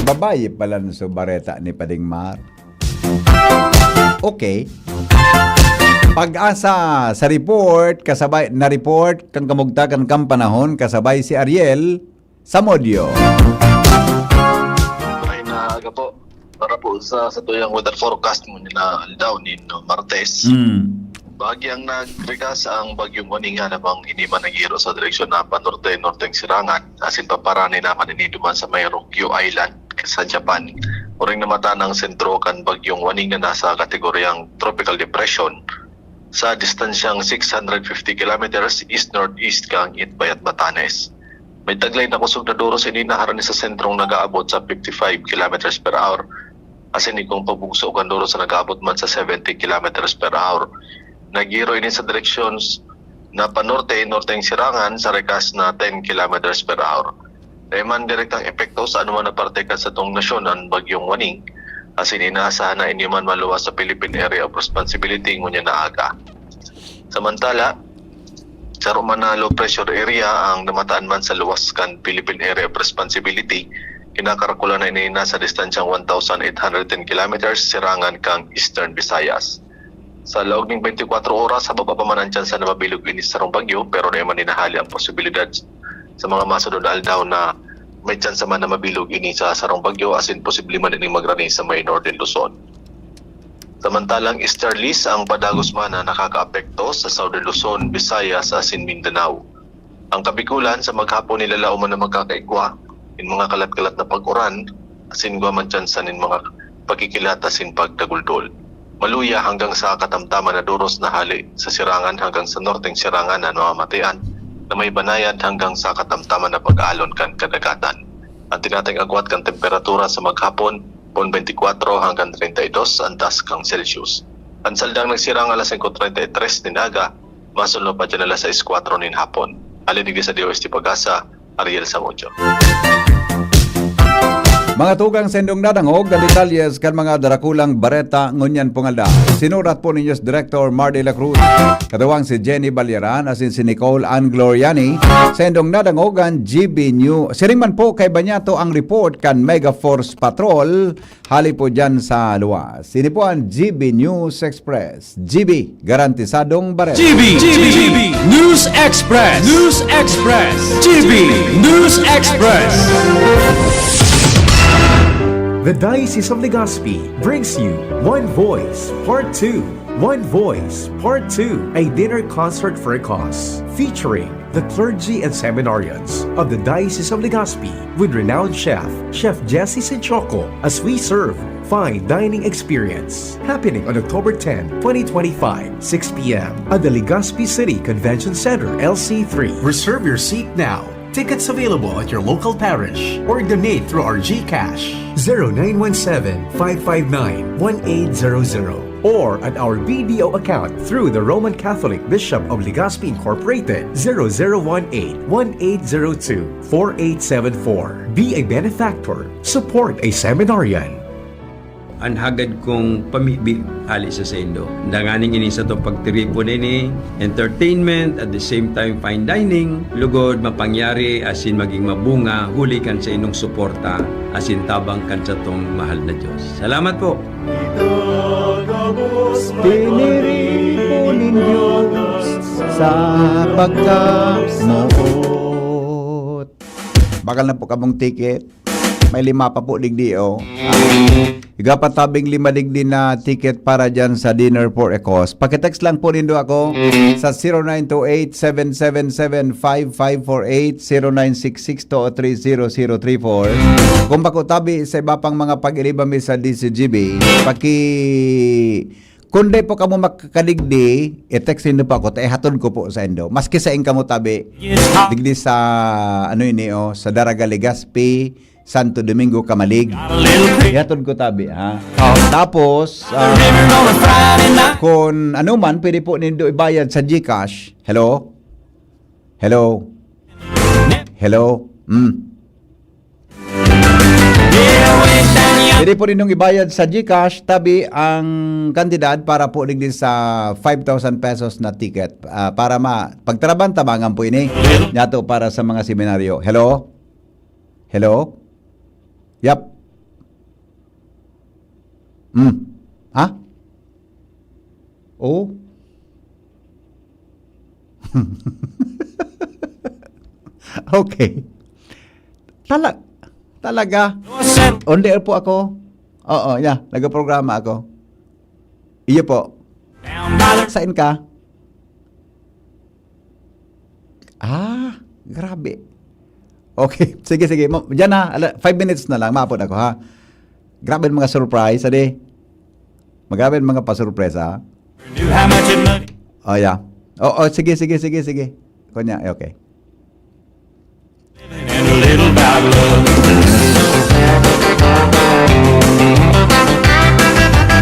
Babae pala sa bareta ni Pading Mar. Okay. Pag-asa sa report, kasabay na report kang kamugtakan kang panahon, kasabay si Ariel Samodyo. Aga po, para po sa tuyang weather forecast mo nila daw ni Martes. Bagyang nagregas ang bagyong Waninga namang hindi man nagiro sa direksyon na panorte-norteng sirangan asin paparani naman iniduman sa may Ryukyu Island sa Japan. Uring namata ng sentro kan bagyong Waninga nasa kategoryang tropical depression sa distansyang 650 kilometers east-northeast kang Itbayat, Batanes. May taglay na kusog na duro sa ininaharan sa sentrong nagaabot sa 55 km per hour. Asin ikong pabugso kan duro sa nagaabot man sa 70 km per hour. Nagiro ini sa directions na panorte-norteng sirangan sa rekas na 10 km per hour. Dahil direktang epekto sa anuman na parte ka sa tong nasyon ang bagyong Waning. Asin inaasahan na inyo man maluwas sa Philippine Area of Responsibility ngunya na aga. Samantala, sa Romana low pressure area ang namataan man sa luwas kan Philippine Area of Responsibility, kinakarakula na ini nasa distansyang 1,810 kilometers sirangan kang Eastern Visayas. Sa loob ng 24 oras, sa baba pa man ang tsansa na mabilog ini sa sarong bagyo, pero na man inahali ang posibilidad sa mga masunod na aldaw na may tsansa man na mabilog ini sa sarong bagyo asin posible man ini magrani sa may Northern Luzon. Samantalang easterlies ang padagos man na nakakaapekto sa Southern Luzon, Visayas, asin Mindanao. Ang kabikulan sa maghapon nilalao man na magkakaigwa in mga kalat-kalat na pag-uran, asin guaman tsansa nin mga pagkikilat asin pagdaguldol. Maluya hanggang sa katamtaman na duros na hali sa sirangan hanggang sa norteng sirangan na namamatian na may banayad hanggang sa katamtaman na pag-aalon kan kadagatan. Ang tinatayang agwat kan temperatura sa maghapon 24 hanggang 32 antas kang Celsius. Ang saldang nagsirang alas 5:33 dinaga, masunod pa dyan alas 6:04 nin hapon. Alinig sa DOST Pag-asa, Ariel Samudio. Mga tugang sendong nadangog na detalyes kan mga darakulang bareta ngunyan pungalda. Sinurat po ninyo Director Mar de la Cruz. Katawang si Jenny Balyaran asin si Nicole Ann Gloriani. Sendong nadangogan GB New. Siringman po kay Banyato ang report kan Mega Force Patrol. Hali po dyan sa luwas. Sini po ang GB News Express. GB, garantisadong bareta. GB News Express. News Express. GB News Express. The Diocese of Legazpi brings you One Voice Part 2. One Voice Part 2, a dinner concert for a cause, featuring the clergy and seminarians of the Diocese of Legazpi with renowned chef Jesse Sinchoco, as we serve fine dining experience happening on October 10, 2025, 6 p.m. at the Legazpi City Convention Center, LC3. Reserve your seat now. Tickets available at your local parish or donate through our GCash 0917-559-1800 or at our BDO account through the Roman Catholic Bishop of Legazpi Incorporated 0018-1802-4874. Be a benefactor. Support a seminarian. Ang hagad kong pamibig ali sa sendo. Danganing ini sa itong pagtripo nini, entertainment, at the same time fine dining, lugod mapangyari asin maging mabunga, huli kan sa inong suporta, asin tabang kan sa itong mahal na Diyos. Salamat po! Piniripo ninyo sa pagkamuot. Bakal na po kamong ticket. May 5 pa po digdi Igapatabing 5 digdi na ticket para dyan sa dinner for a cause. Pakitext lang po nindo ako sa 0928-777-5548, 0966-203-0034. Kung pakutabi sa iba pang mga pag-ilibami sa DCGB, kundi po kamo makakadigdi, i-text nindo po ako, hatod ko po sa endo. Maski sa kamo tabi, digdi sa sa Daraga Legazpi, Santo Domingo Kamalig. Ihatod ko tabi, ha? Tapos, kung ano man, pwede po nindo ibayad sa GCash. Hello? Hello? Hello? Pwede po ninyong ibayad sa GCash, tabi ang kandidat para po digdi sa 5,000 pesos na ticket. Para pagtraban-tabangan po ini. Yato para sa mga seminaryo. Hello? Hello? Yap. Ha? Oh. Okay. Talaga. On the air po ako. Oo, yeah. Nag-programa ako. Iyo po. Saan ka? Grabe. Okay, sige. Diyan na, 5 minutes na lang, maapod ako, ha? Grabe mga surprise, adi. Magabe mga pa-surpresa. Oh, yeah. Sige. Kunya, okay.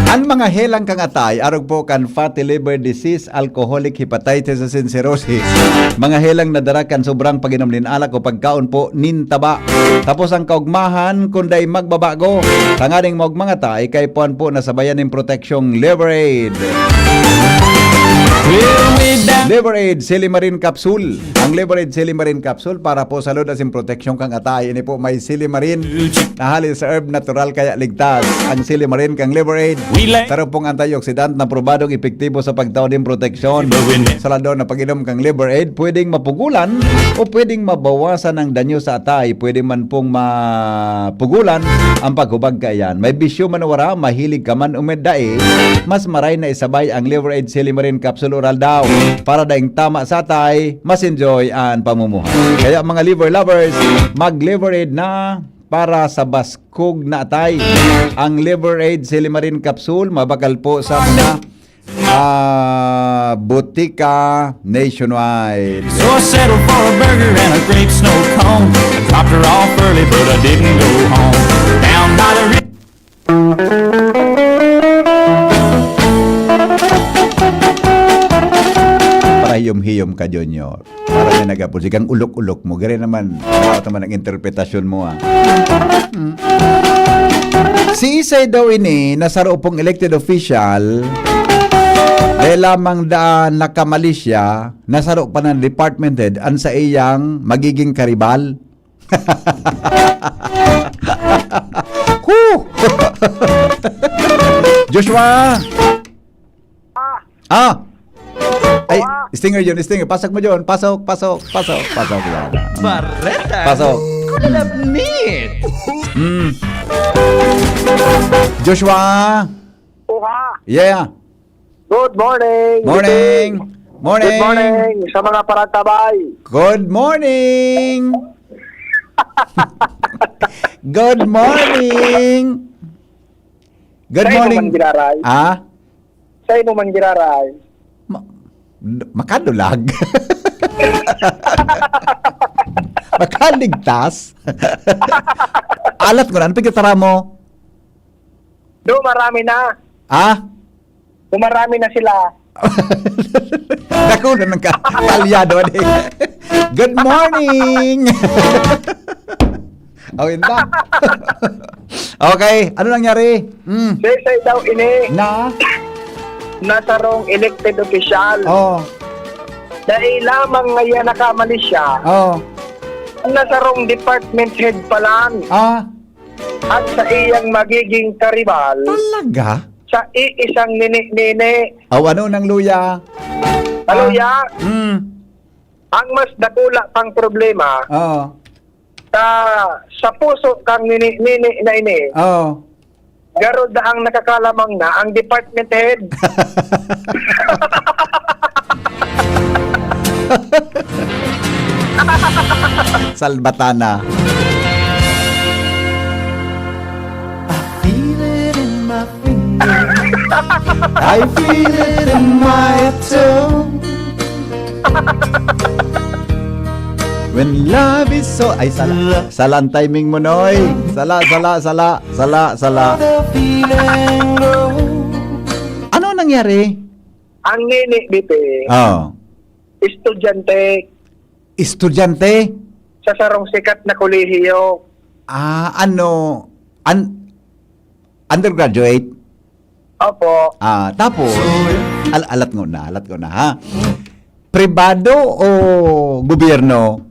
Ang mga helang kangatay, arog po kan fatty liver disease, alcoholic hepatitis asin cirrhosis. Mga helang nadarakan sobrang pag-inom nin alak o pagkaon po nin taba. Tapos ang kaugmahan kunday magbabago. Tanganing magmangatay kay puan po nasabayan ng proteksyong Liver Aid. Liver Aid Silimarin Capsule. Ang Liver Aid Silimarin Capsule para po sa load asin proteksyon kang atay. Ini po may Silimarin na halin sa herb natural kaya ligtas. Ang Silimarin kang Liver Aid. Taro pong antioxidant na probadong epektibo sa pagtaon din proteksyon. Sa lado na pag-inom kang Liver Aid, pwedeng mapugulan o pwedeng mabawasan ang danyo sa atay. Pwede man pong mapugulan ang paghubag kayan. May bisyo man wara, mahilig ka man umeddae, mas maray na isabay ang Liver Aid Silimarin Capsule oral daw para daing tama sa atay, mas enjoy ang pamumuhay. Kaya mga liver lovers, mag Liver Aid na para sa baskog na atay. Ang Liver Aid Silimarin Capsule, mabakal po sa mga butika nationwide. So I settled for a burger and a grape snow cone. I dropped her off early, but I didn't go home. Down by the river. Para hiyom-hiyom ka, Junior. Para may nagapos. Ikang ulok-ulok mo. Gari naman. Ano naman ang interpretasyon mo, Si Isay daw ini, nasaro pong elected official, dahil lamang daan nakamali siya, nasaro pa ng department head, an sa iyang magiging karibal. Joshua! Ay, stinger yun, stinger. Pasok mo yun. Pasok. Yan. Barreta! Pasok. Love meat! Joshua! Yeah. Good morning! Morning! Good morning sa mga parantabay! Good morning! Good morning! Good morning! Sa ino man giraray? Makadulag. Makaligtas. Alat ko na. Ano pagkatara mo? Marami na. Marami na sila. Naku na ng kalyado. Good morning! Okay na. Okay. Ano nangyari? Say daw ini. Na? Nasa wrong elected official. Dahil lamang ngayon nakamali siya. Nasa wrong department head pa lang. At sa iyang magiging karibal. Talaga? Sa iisang nini-nini. Ano ng luya? Luya? Ang mas dakula pang problema. Sa puso kang nini-nini na ini. Garod na ang nakakalamang na ang department head. Salbatana. I feel it in my toe. When love is so... Ay, sala ang timing mo, Noy. Sala. Ano nangyari? Ang nini, Bipe. Estudyante. Sa sarong sikat na kolehiyo. Undergraduate? Opo. Tapos, alat ko na, ha? Pribado o gobyerno?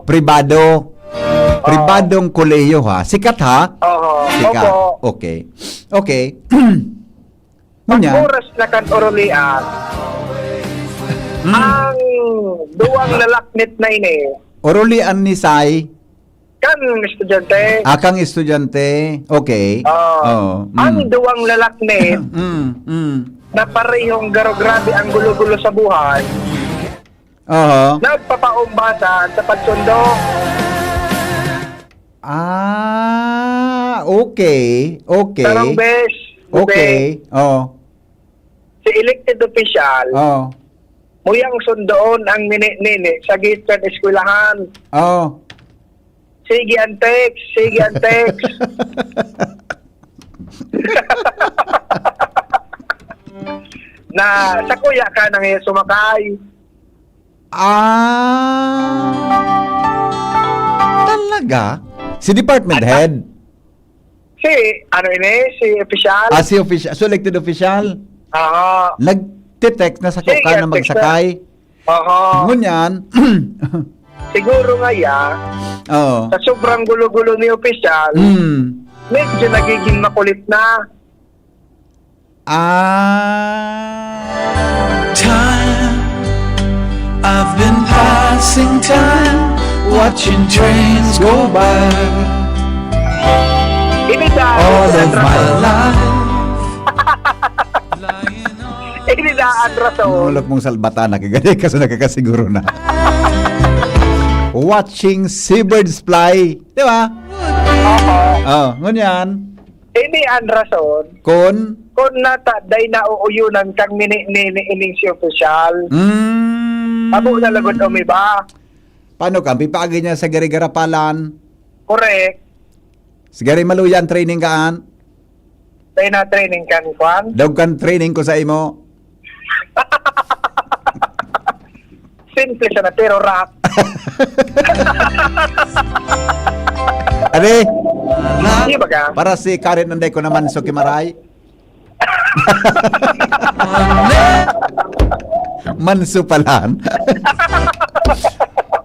Pribado. Pribadong kolehiyo, ha? Sikat, ha? Sikat. Opo. Okay. Ang oras na kan orolian, ang duwang lalaknit na ini. Orolian ni Sai? Kan estudyante. Kang estudyante. Okay. Ang duwang lalaknit na parehong grabe ang gulo-gulo sa buhay. Nagpapaumbasan sa pagsundo. Okay. Sarang bes. Okay. Si elected official. Muyang sundoon ang nini-nini sa gitkan eskwelahan. Sige antex. Na sa kuya ka nang sumakay. Talaga? Si department head? Si official. Si official. So, elected official? Nag-detect na sa Sige, ka na magsakay? Ngunyan? Siguro nga sa sobrang gulo-gulo ni official, medyo nagiging makulit na. Time, I've been passing time, watching trains go by. All of my life. Inidaan rason. Ulok mong salbatana, kagaya ka sa nakakasiguro na. watching seabirds fly. Di ba? Oh, ngunyan. Ini ang rason Kun? kung nataday na uuyunan kang ining si opisyal. Abo na lagod umiba. Paano ka? Pipagi niya sa gari-garapalan. Correct. Sa gari maluyan training kaan. Tayo na training kan kwan. Daw kan training ko sa imo. Simple siya na pero rap. Ade, Di ba ka? para si Karen nanday ko naman so kimaray. Manso palan.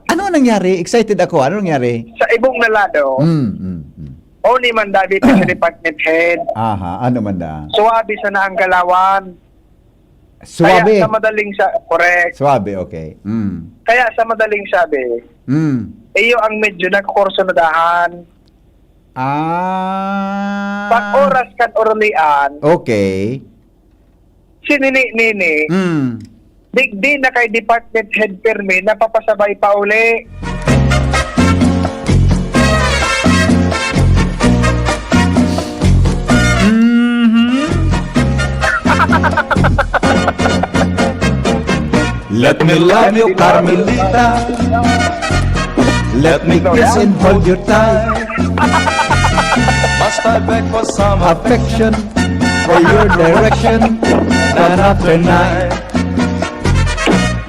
Ano nangyari? Excited ako. Ano nangyari? Sa ibong nalado, o ni man David sa department head. Aha, ano man da? Suwabe sa na ang galawan. Suwabe. Kaya sa madaling correct. Suwabe, okay. Kaya sa madaling sabi, iyo ang medyo nagkurso na dahan. Pag oras kan oralian, Okay. si Nini, di na kay department head perme, napapasabay pa uli. Let me love you, Carmelita. Let me kiss and hold you tight. Must I beg for some affection, for your direction, night after night.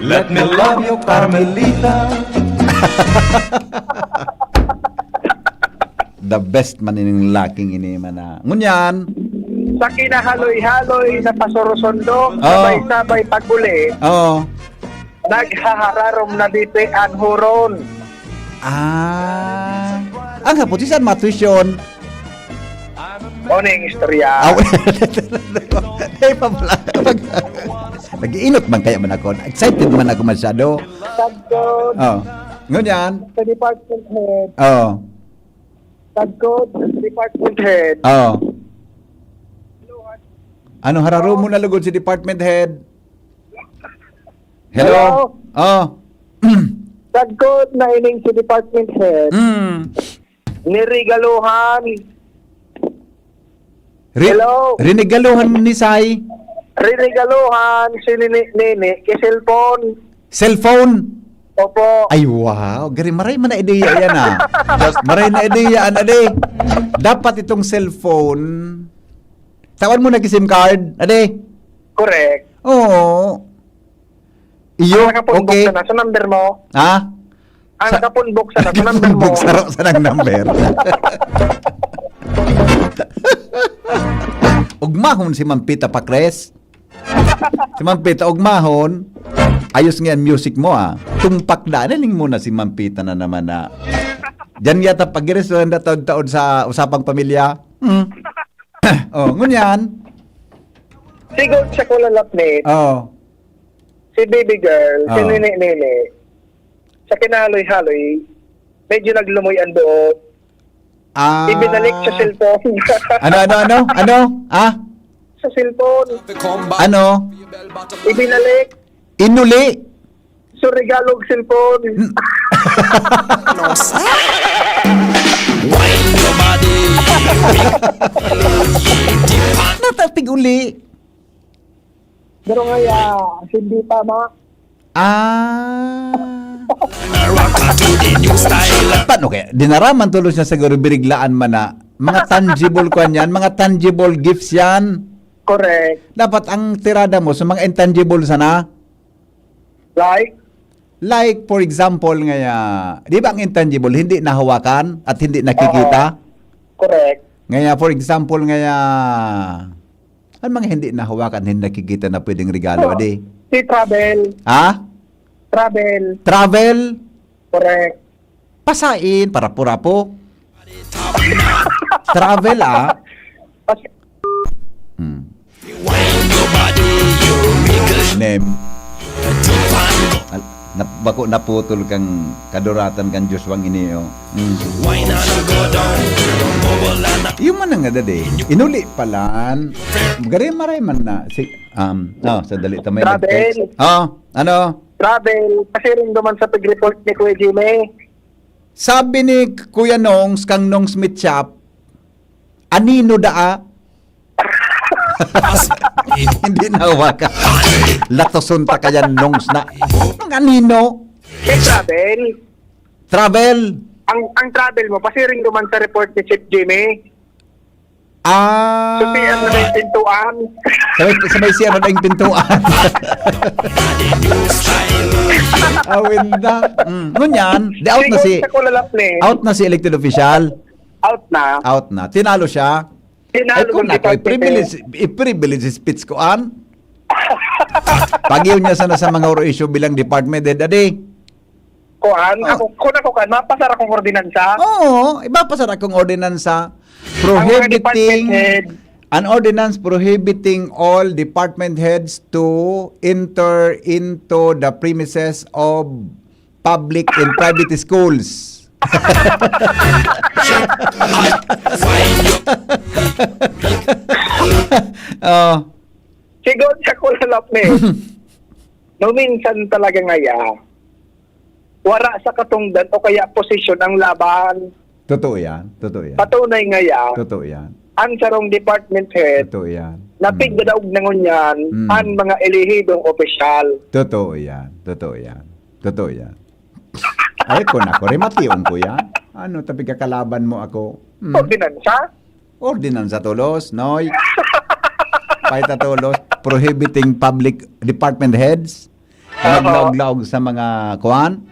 Let me love you, Carmelita. The best man ining laking ini man na. Ngunyan. Sa kinahaloy-haloy na pasurusundo, sabay-sabay pag-uli, naghahararong na dipe ang huron. Ang kaputisan matuition. O na yung istorya. Nag-iinot man kaya man ako. Excited man ako masyado. Tagkod. Ngunyan. Sa department head. Tagkod sa department head. Ano hararo mo na lugod si department head? Hello? Tagkod na ining si department head. Nirigaluhan. Hello? Rinigaluhan ni Sai? Rinigaluhan si Nini kay cellphone. Cellphone? Opo. Ay wow, gari maray man na ideya yan ah. Maray na ideya ade. Dapat itong cellphone. Tawan mo na SIM card, ade. Correct. Oo. Iyo, okay. Sa number mo. Ha? Ang nakapunbok sa number mo. Sa number. Ugmahon si Mampita Pakres. Si Mampita ugmahon. Ayos nga ang music mo ah. Tumpak na. Naling muna si Mampita na naman na. Diyan yata pag-restaurant na taon-taon sa usapang pamilya. Ngunyan. Sigod sa kulalapnit. Si baby girl, si Nini. Sa kinahaloy-haloy, medyo naglumoy ang doon. Ibinalik sa cellphone. Ano? Sa cellphone. Ano? Ibinalik. Inuli. So regalog cellphone. Natapig uli. Pero nga hindi tama. Paano kaya? Dinaraman tulos niya siguro biriglaan man na. Mga tangible ko yan. Mga tangible gifts yan. Correct. Dapat ang tirada mo sa mga intangible sana. Like for example di ba ang intangible hindi nahawakan at hindi nakikita? Correct. Ngaya for example ang mga hindi nahawakan, hindi nakikita na pwedeng regalo, adi? Si travel. Ha? Travel? Correct. Pasain, para purapo. Travel, Name. Bako naputol kang kaduratan kang Diyos wang iniyo. Yung man nga dade. Inuli palan. Gari maray man na. Sandali ta may Travel. ano? Travel. Kasi rin naman sa pag-report ni Kuya Jimmy. Sabi ni Kuya Nongs, kang Nongs Meat Shop, anino daa? Hindi nawakan. Latosunta ka yan, Nongs na. Ang anino? Travel. Travel. Ang travel mo, pasiring naman sa report ni Chief Jimmy. Ah. So, siya na may pintuan. Sabay siya na yung pintuan. Awinda. Ngunyan, di out na si out na si elected official. Out na. Out na. Tinalo siya. Ay kung ako, i-privilege speech ko an. Pag-iw niya sana sa mga issue bilang department head, adi. Kuan, ako kan, mapasara kong ordinansa. Oo, ipapasara kong ordinansa prohibiting an ordinance prohibiting all department heads to enter into the premises of public and private schools. Sigod sa kulalap ni. No, minsan talaga ngaya, wara sa katungdan o kaya posisyon ang laban. Totoo yan. Totoo yan. Patunay ngaya, Totoo yan. ang sarong department head, Totoo yan. napigdadaog na ngunyan, ang mga elehidong opisyal. Totoo yan. Totoo yan. Totoo yan. Ay, kung ako, rematiyon ko yan. Ano, tabi kakalaban mo ako? Ordinansa? Ordinansa tulos, noy. Paita tulos, prohibiting public department heads na maglaog-laog sa mga kuan.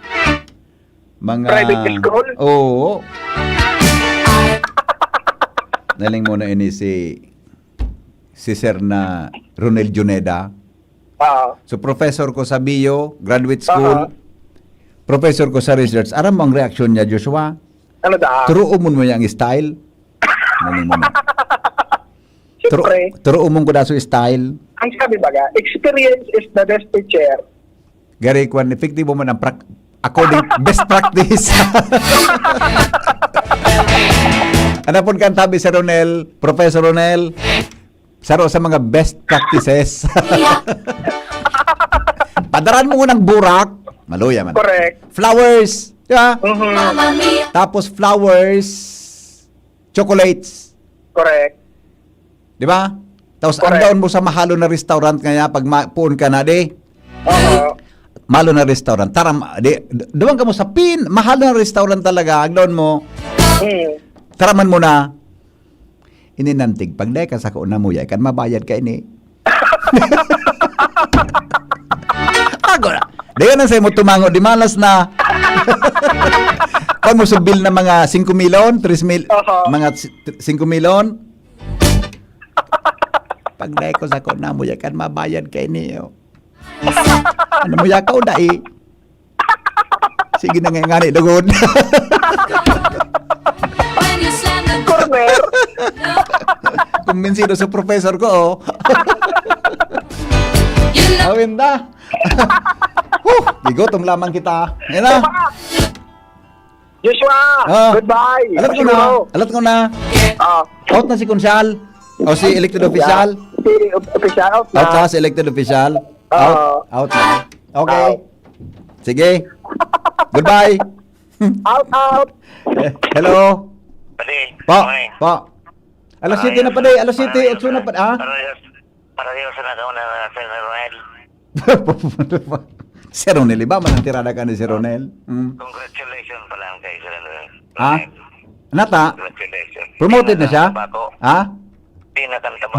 Mga Private school? Oo. Naling muna ini si Sir na Ronel Juneda. So professor ko sa Bio, graduate school. Professor ko sa research. Aram mo ang reaksyon niya, Joshua? Ano da? Turuon mo yung style. Naling muna. Siyempre, Turuon ko na so style. ang sabi baga, experience is the best teacher. Gary, kung effective mo ng according best practice. Ano po kang tabi sa Ronel, Professor Ronel? Saro sa mga best practices. Padaran mo ng burak. Maluya man. Correct. Flowers. Di ba? Tapos flowers, chocolates. Correct. Di ba? Tapos andaon mo sa mahalo na restaurant kaya pag puun ka na, di? Mahalo na restaurant. Tara, doon ka mo sa mahalo na restaurant talaga. Andaon mo. Taraman mo na. Ininantig. Pag dahil ka sa kauna mo, kan mabayad ka ini. Ako na. Dahil na sa'yo mo tumango, di malas na. Pag mo subil na mga 5 milyon, 3 mil, mga 5 milyon, pag dahil ko sa kauna mo, kan mabayad ka ini. Ano mo yakaw na eh. Sige na nga ni, lugod. Corner. Kumbinsido sa professor ko, oh. Awin na. Bigutom lamang kita. Yan na. Joshua, goodbye. Alat ko na. Out na si Konsyal. O si elected official. Si official out na. Out na si elected official. Out na. Okay. Sige. Goodbye. Out. Hello. Po. Alas 7 na pa di. Alas 7. 8 na pa. Para rin sa nagawa na Sir Ronel. Si Ronel, iba man ang tirada ka ni si Ronel. Congratulations pa lang kay Sir Ronel. Nata? Congratulations. Promoted na siya?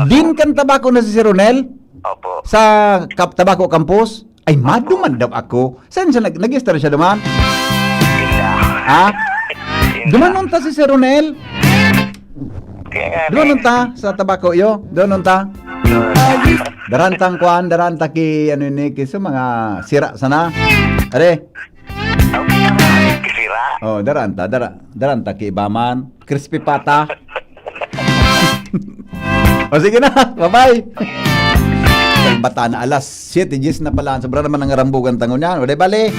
Din kan tabako na si Ronel? Opo. Sa Tabako Campus? Ay, maduman daw ako. Saan siya nag-register siya duman? Duman nun ta si Sir Ronel? Doon ta sa Tabako yo? Doon ta? Darantang kuan, daranta ki ano ni ki sa mga sira sana. Are. Sira. Oh, daranta ki Ibaman, crispy pata. O sige na, bye-bye. Bata na alas 7:10 na pala. Sobra naman ang rambugan tangon yan. O de bale.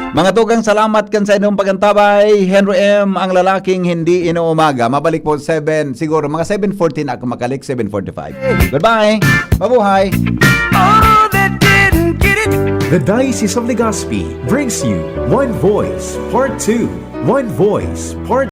Mga tugang, salamat kan sa inyong pagantabay. Henry M, ang lalaking hindi inuumaga. Mabalik po 7, siguro mga 7:14 ako makalik, 7:45. Goodbye. Mabuhay. The Diocese of Legazpi brings you One Voice, Part 2. One Voice Part